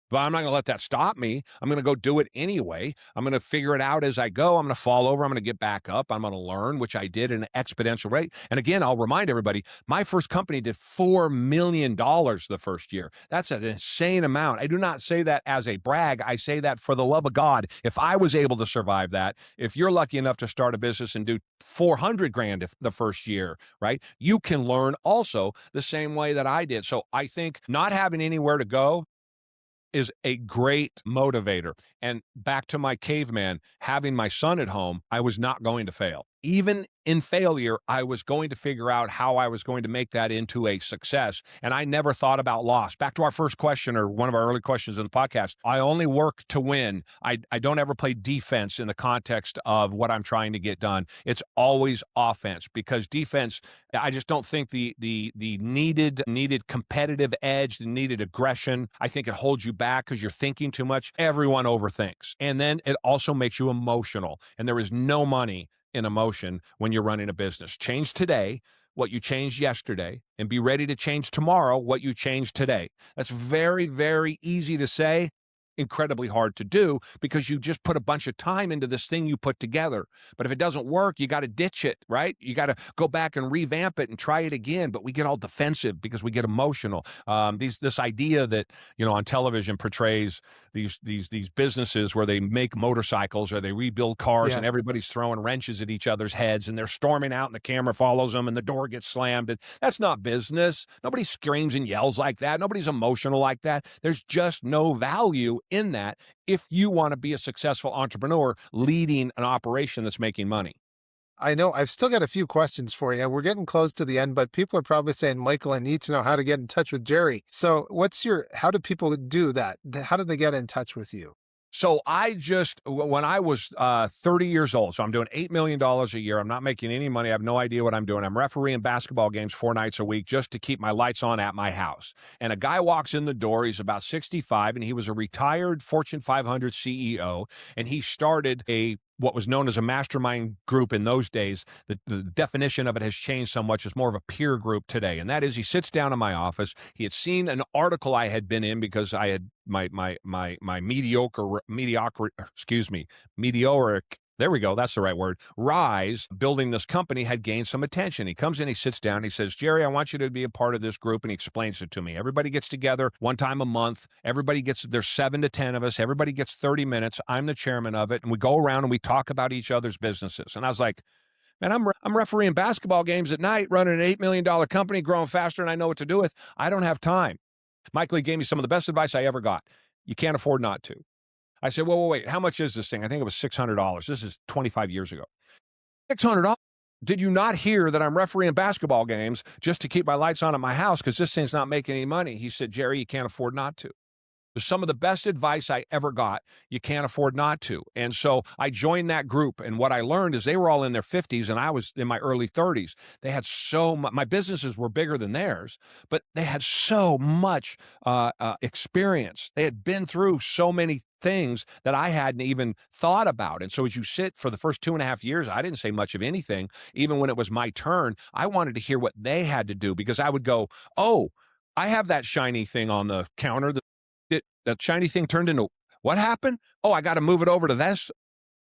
But I'm not going to let that stop me. I'm going to go do it anyway. I'm going to figure it out as I go. I'm going to fall over. I'm going to get back up. I'm going to learn, which I did at an exponential rate. And again, I'll remind everybody, my first company did $4 million the first year. That's an insane amount. I do not say that as a brag. I say that for the love of God. If I was able to survive that, if you're lucky enough to start a business and do 400 grand the first year, right? You can learn also the same way that I did. So I think not having anywhere to go is a great motivator. And back to my caveman, having my son at home, I was not going to fail. Even in failure, I was going to figure out how I was going to make that into a success. And I never thought about loss. Back to our first question, or one of our early questions in the podcast, I only work to win. I don't ever play defense in the context of what I'm trying to get done. It's always offense, because defense, I just don't think the needed competitive edge, the needed aggression, I think it holds you back because you're thinking too much. Everyone overthinks. And then it also makes you emotional. And there is no money in emotion when you're running a business. Change today what you changed yesterday, and be ready to change tomorrow what you changed today. That's very, very easy to say, incredibly hard to do, because you just put a bunch of time into this thing you put together. But if it doesn't work, you got to ditch it, right? You got to go back and revamp it and try it again. But we get all defensive because we get emotional. This idea that, on television portrays these businesses where they make motorcycles or they rebuild cars, Yes. and everybody's throwing wrenches at each other's heads and they're storming out and the camera follows them and the door gets slammed. And that's not business. Nobody screams and yells like that. Nobody's emotional like that. There's just no value in that if you want to be a successful entrepreneur leading an operation that's making money. I know I've still got a few questions for you. We're getting close to the end, but people are probably saying, Michael, I need to know how to get in touch with Jerry. So how do people do that? How do they get in touch with you? So when I was 30 years old, so I'm doing $8 million a year. I'm not making any money. I have no idea what I'm doing. I'm refereeing basketball games 4 nights a week just to keep my lights on at my house. And a guy walks in the door. He's about 65, and he was a retired Fortune 500 CEO. And he started what was known as a mastermind group in those days. The definition of it has changed so much. It's more of a peer group today. And that is, he sits down in my office. He had seen an article I had been in because I had my meteoric, there we go, that's the right word, rise, building this company had gained some attention. He comes in, he sits down, he says, Jerry, I want you to be a part of this group, and he explains it to me. Everybody gets together one time a month. There's 7 to 10 of us. Everybody gets 30 minutes. I'm the chairman of it, and we go around and we talk about each other's businesses. And I was like, man, I'm refereeing basketball games at night, running an $8 million company, growing faster than I know what to do with. I don't have time. Michael, he gave me some of the best advice I ever got. You can't afford not to. I said, well, wait, how much is this thing? I think it was $600. This is 25 years ago. $600? Did you not hear that I'm refereeing basketball games just to keep my lights on at my house because this thing's not making any money? He said, Jerry, you can't afford not to. Some of the best advice I ever got. You can't afford not to. And so I joined that group. And what I learned is they were all in their 50s and I was in my early 30s. They had so much, my businesses were bigger than theirs, but they had so much experience. They had been through so many things that I hadn't even thought about. And so as you sit for the first 2.5 years, I didn't say much of anything. Even when it was my turn, I wanted to hear what they had to do, because I would go, oh, I have that shiny thing on the counter. That shiny thing turned into, what happened? Oh, I got to move it over to this.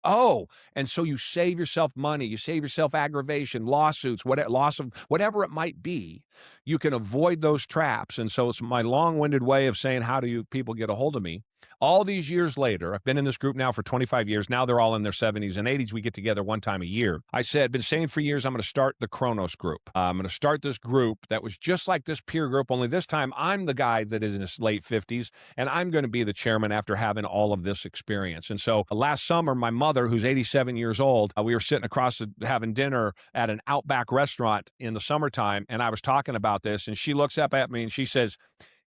Oh, and so you save yourself money, you save yourself aggravation, lawsuits, loss of whatever it might be. You can avoid those traps. And so it's my long-winded way of saying, how do you people get a hold of me? All these years later, I've been in this group now for 25 years. Now they're all in their 70s and 80s. We get together one time a year. I said, I've been saying for years, I'm going to start the Kronos group. I'm going to start this group that was just like this peer group, only this time I'm the guy that is in his late 50s, and I'm going to be the chairman after having all of this experience. And so last summer, my mother, who's 87 years old, we were sitting across having dinner at an Outback restaurant in the summertime, and I was talking about this, and she looks up at me and she says,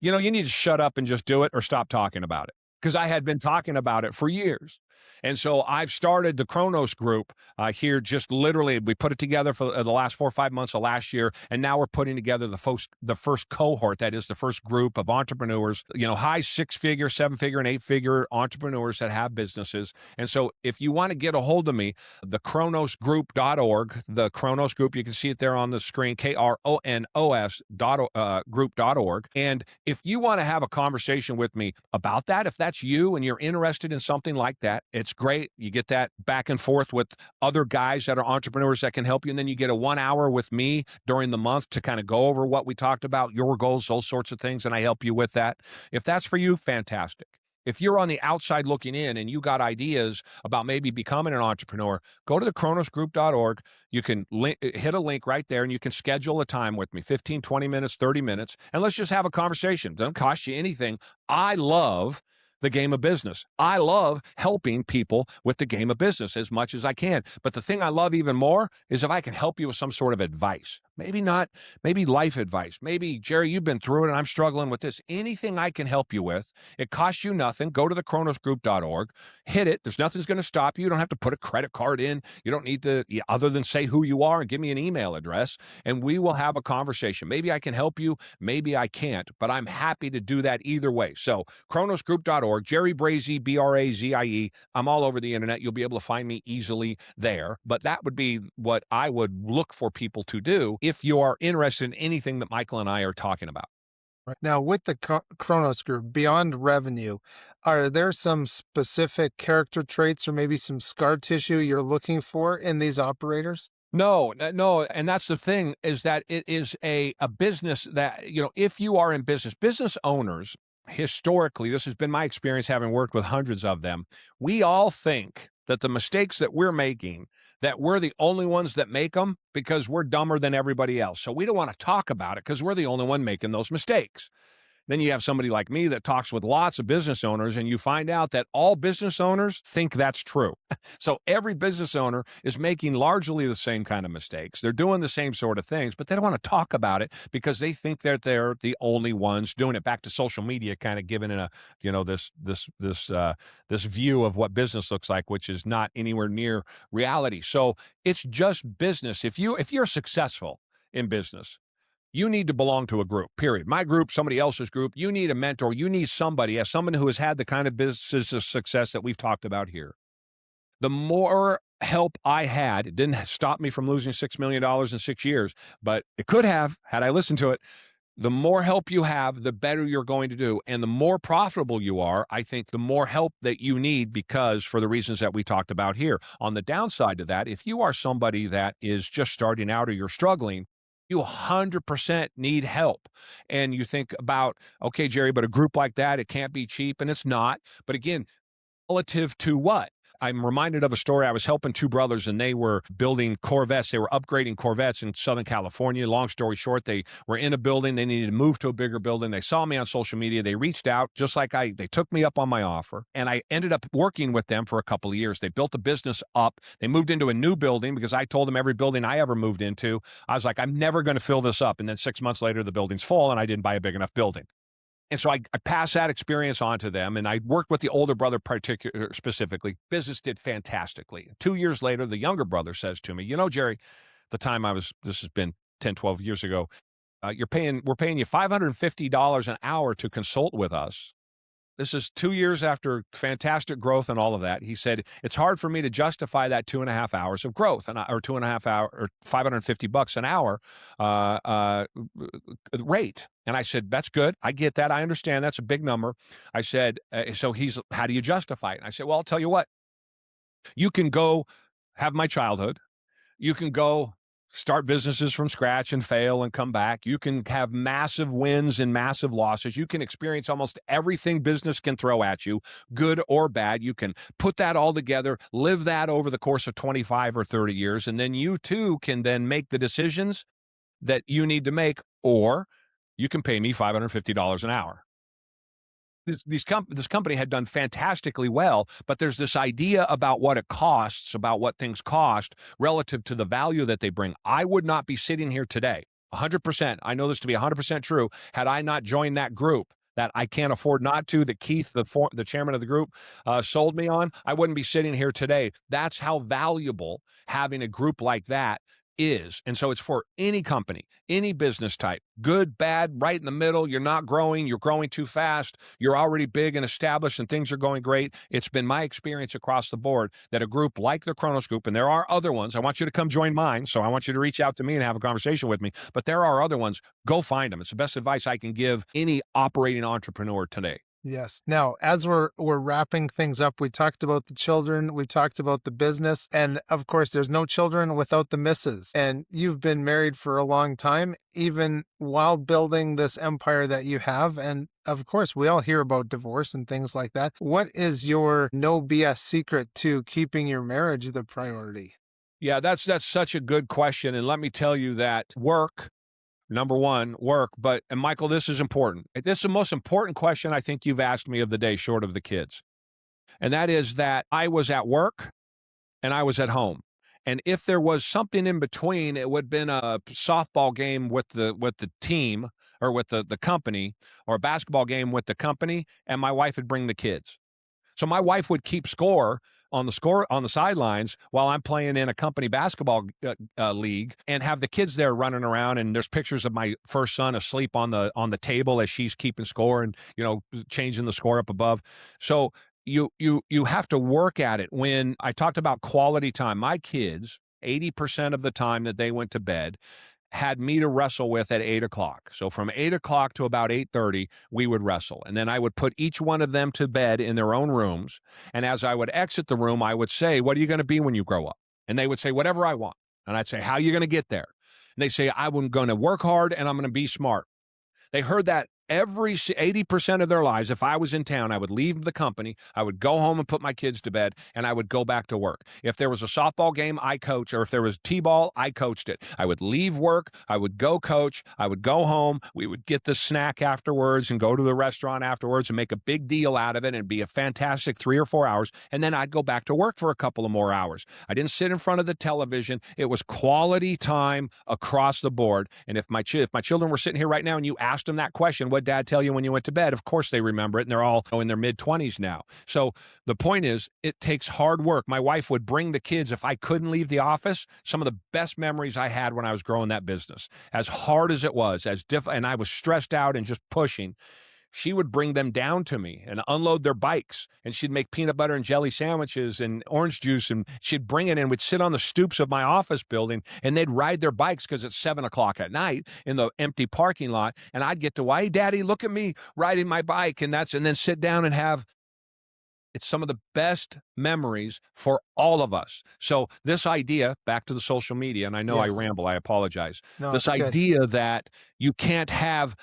you need to shut up and just do it or stop talking about it. Because I had been talking about it for years. And so I've started the Kronos group here. Just literally, we put it together for the last 4 or 5 months of last year, and now we're putting together the first cohort. That is the first group of entrepreneurs. High 6-figure, 7-figure, and 8-figure entrepreneurs that have businesses. And so, if you want to get a hold of me, the kronosgroup.org, the Kronos group, you can see it there on the screen, KRONOS group.org. And if you want to have a conversation with me about that, if that's you and you're interested in something like that, it's great. You get that back and forth with other guys that are entrepreneurs that can help you. And then you get a 1 hour with me during the month to kind of go over what we talked about, your goals, those sorts of things. And I help you with that. If that's for you, fantastic. If you're on the outside looking in and you got ideas about maybe becoming an entrepreneur, go to the kronosgroup.org. You can hit a link right there and you can schedule a time with me, 15, 20 minutes, 30 minutes, and let's just have a conversation. It doesn't cost you anything. I love the game of business. I love helping people with the game of business as much as I can. But the thing I love even more is if I can help you with some sort of advice. Maybe not, maybe life advice. Maybe, Jerry, you've been through it and I'm struggling with this. Anything I can help you with, it costs you nothing. Go to the kronosgroup.org, hit it. There's nothing's going to stop you. You don't have to put a credit card in. You don't need to, other than say who you are and give me an email address, and we will have a conversation. Maybe I can help you. Maybe I can't, but I'm happy to do that either way. So kronosgroup.org, Jerry Brazie, Brazie. I'm all over the internet. You'll be able to find me easily there. But that would be what I would look for people to do if you are interested in anything that Michael and I are talking about. Right. Now, with the Kronos group, beyond revenue, are there some specific character traits or maybe some scar tissue you're looking for in these operators? No. And that's the thing, is that it is a business that, if you are in business owners, historically, this has been my experience having worked with hundreds of them, we all think that the mistakes that we're making, that we're the only ones that make them because we're dumber than everybody else. So we don't want to talk about it because we're the only one making those mistakes. Then you have somebody like me that talks with lots of business owners, and you find out that all business owners think that's true. So every business owner is making largely the same kind of mistakes. They're doing the same sort of things, but they don't want to talk about it because they think that they're the only ones doing it. Back to social media, kind of giving it this view of what business looks like, which is not anywhere near reality. So it's just business. If you're successful in business, you need to belong to a group, period. My group, somebody else's group. You need a mentor. You need somebody, as someone who has had the kind of business success that we've talked about here. The more help I had, it didn't stop me from losing $6 million in 6 years, but it could have, had I listened to it. The more help you have, the better you're going to do. And the more profitable you are, I think the more help that you need, because for the reasons that we talked about here. On the downside to that, if you are somebody that is just starting out or you're struggling, you 100% need help. And you think about, okay, Jerry, but a group like that, it can't be cheap, and it's not. But again, relative to what? I'm reminded of a story. I was helping two brothers, and they were building Corvettes. They were upgrading Corvettes in Southern California. Long story short, they were in a building. They needed to move to a bigger building. They saw me on social media. They reached out, just like they took me up on my offer, and I ended up working with them for a couple of years. They built the business up. They moved into a new building because I told them every building I ever moved into, I was like, I'm never going to fill this up. And then 6 months later, the building's full, and I didn't buy a big enough building. And so I passed that experience on to them, and I worked with the older brother specifically. Business did fantastically. 2 years later, the younger brother says to me, Jerry, this has been 10, 12 years ago, we're paying you $550 an hour to consult with us. This is 2 years after fantastic growth and all of that. He said, it's hard for me to justify that 2.5 hours of growth, or 2.5 hour, or $550 an hour rate. And I said, that's good. I get that. I understand. That's a big number. I said, how do you justify it? And I said, well, I'll tell you what. You can go have my childhood. You can go start businesses from scratch and fail and come back. You can have massive wins and massive losses. You can experience almost everything business can throw at you, good or bad. You can put that all together, live that over the course of 25 or 30 years, and then you too can then make the decisions that you need to make, or you can pay me $550 an hour. This company had done fantastically well, but there's this idea about what it costs, about what things cost relative to the value that they bring. I would not be sitting here today, 100%. I know this to be 100% true, had I not joined that group that I can't afford not to, that Keith, the chairman of the group, sold me on, I wouldn't be sitting here today. That's how valuable having a group like that is. And so it's for any company, any business type, good, bad, right in the middle. You're not growing, you're growing too fast, you're already big and established and things are going great. It's been my experience across the board that a group like the Kronos Group, and there are other ones, I want you to come join mine. So I want you to reach out to me and have a conversation with me, but there are other ones. Go find them. It's the best advice I can give any operating entrepreneur today. Yes. Now, as we're wrapping things up, we talked about the children, we talked about the business, and of course, there's no children without the missus. And you've been married for a long time, even while building this empire that you have. And of course, we all hear about divorce and things like that. What is your no BS secret to keeping your marriage the priority? Yeah, that's such a good question. And let me tell you that work, number one, work. And Michael, this is important. This is the most important question I think you've asked me of the day, short of the kids. And that is that I was at work and I was at home. And if there was something in between, it would have been a softball game with the team or with the company, or a basketball game with the company, and my wife would bring the kids. So my wife would keep score on the sidelines while I'm playing in a company basketball league, and have the kids there running around. And there's pictures of my first son asleep on the table as she's keeping score and changing the score up above. So you have to work at it. When I talked about quality time, my kids, 80% of the time that they went to bed, had me to wrestle with at 8 o'clock. So from 8 o'clock to about 8:30, we would wrestle. And then I would put each one of them to bed in their own rooms. And as I would exit the room, I would say, "What are you going to be when you grow up?" And they would say, "Whatever I want." And I'd say, "How are you going to get there?" And they say, "I'm going to work hard and I'm going to be smart." They heard that every 80% of their lives. If I was in town, I would leave the company, I would go home and put my kids to bed, and I would go back to work. If there was a softball game, I coached, or if there was t-ball, I coached it. I would leave work, I would go coach, I would go home, we would get the snack afterwards and go to the restaurant afterwards and make a big deal out of it, and it'd be a fantastic 3 or 4 hours, and then I'd go back to work for a couple of more hours. I didn't sit in front of the television. It was quality time across the board. And if my children were sitting here right now and you asked them that question, what Dad tell you when you went to bed? Of course they remember it, and they're all in their mid-20s now. So the point is, it takes hard work. My wife would bring the kids if I couldn't leave the office. Some of the best memories I had when I was growing that business, as hard as it was, and I was stressed out and just pushing, she would bring them down to me and unload their bikes, and she'd make peanut butter and jelly sandwiches and orange juice, and she'd bring it in. We'd sit on the stoops of my office building, and they'd ride their bikes because it's 7 o'clock at night in the empty parking lot, and I'd get to, "Why, Daddy, look at me riding my bike," and then sit down and have. It's some of the best memories for all of us. So this idea, back to the social media, and I know I Yes. ramble, I apologize. No, This it's good. idea that you can't have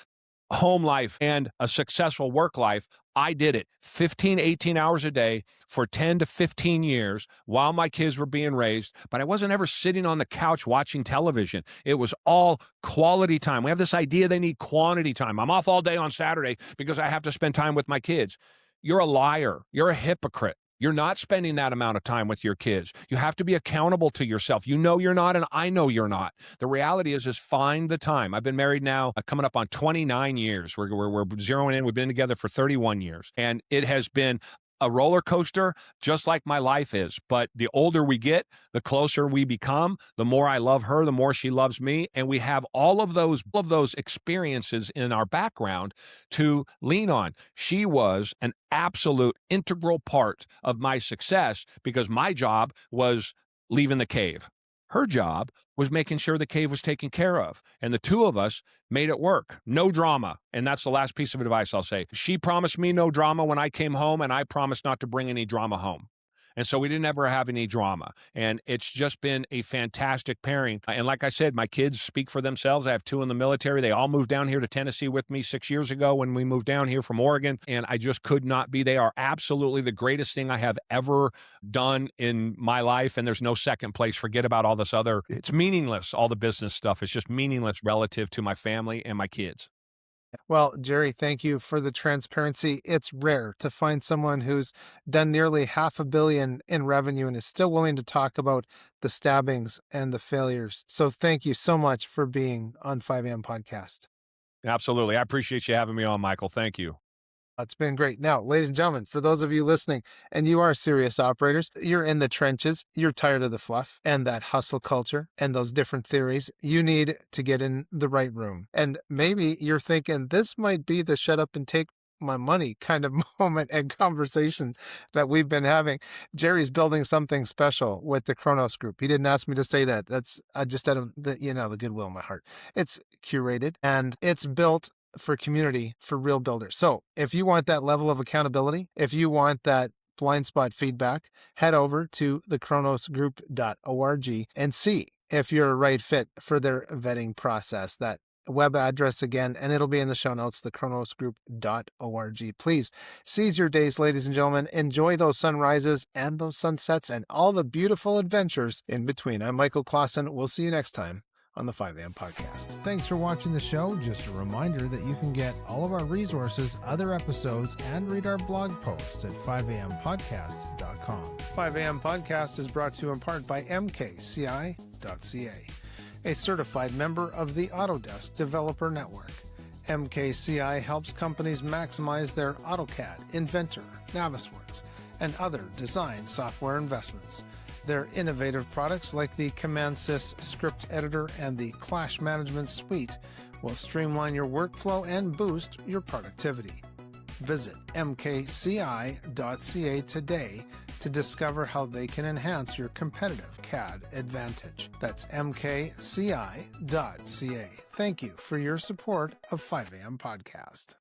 home life and a successful work life. I did it 15, 18 hours a day for 10 to 15 years while my kids were being raised, but I wasn't ever sitting on the couch watching television. It was all quality time. We have this idea they need quantity time. I'm off all day on Saturday because I have to spend time with my kids. You're a liar. You're a hypocrite. You're not spending that amount of time with your kids. You have to be accountable to yourself. You know you're not, and I know you're not. The reality is find the time. I've been married now, coming up on 29 years. We're zeroing in. We've been together for 31 years, and it has been a roller coaster, just like my life is. But the older we get, the closer we become. The more I love her, the more she loves me, and we have all of those experiences in our background to lean on. She was an absolute integral part of my success because my job was leaving the cave. Her job was making sure the cave was taken care of. And the two of us made it work. No drama. And that's the last piece of advice I'll say. She promised me no drama when I came home, and I promised not to bring any drama home. And so we didn't ever have any drama. And it's just been a fantastic pairing. And like I said, my kids speak for themselves. I have 2 in the military. They all moved down here to Tennessee with me 6 years ago when we moved down here from Oregon. And I just could not be. They are absolutely the greatest thing I have ever done in my life. And there's no second place. Forget about all this other. It's meaningless. All the business stuff. It's just meaningless relative to my family and my kids. Well, Jerry, thank you for the transparency. It's rare to find someone who's done nearly $500 million in revenue and is still willing to talk about the stabbings and the failures. So thank you so much for being on 5am Podcast. Absolutely. I appreciate you having me on, Michael. Thank you. It's been great. Now, ladies and gentlemen, for those of you listening, and you are serious operators, you're in the trenches, you're tired of the fluff and that hustle culture and those different theories, you need to get in the right room. And maybe you're thinking this might be the shut up and take my money kind of moment and conversation that we've been having. Jerry's building something special with the Kronos Group. He didn't ask me to say that. That's I just out of the goodwill in my heart. It's curated and it's built for community, for real builders. So if you want that level of accountability, if you want that blind spot feedback, head over to thekronosgroup.org and see if you're a right fit for their vetting process. That web address again, and it'll be in the show notes, thekronosgroup.org. Please seize your days, ladies and gentlemen. Enjoy those sunrises and those sunsets and all the beautiful adventures in between. I'm Michael Clausen. We'll see you next time on the 5am podcast. Thanks for watching the show. Just a reminder that you can get all of our resources, other episodes, and read our blog posts at 5ampodcast.com. 5am Podcast is brought to you in part by mkci.ca, a certified member of the Autodesk Developer Network. MKCI helps companies maximize their AutoCAD, Inventor, Navisworks, and other design software investments. Their innovative products like the CommandSys script editor and the Clash Management Suite will streamline your workflow and boost your productivity. Visit mkci.ca today to discover how they can enhance your competitive CAD advantage. That's mkci.ca. Thank you for your support of 5am Podcast.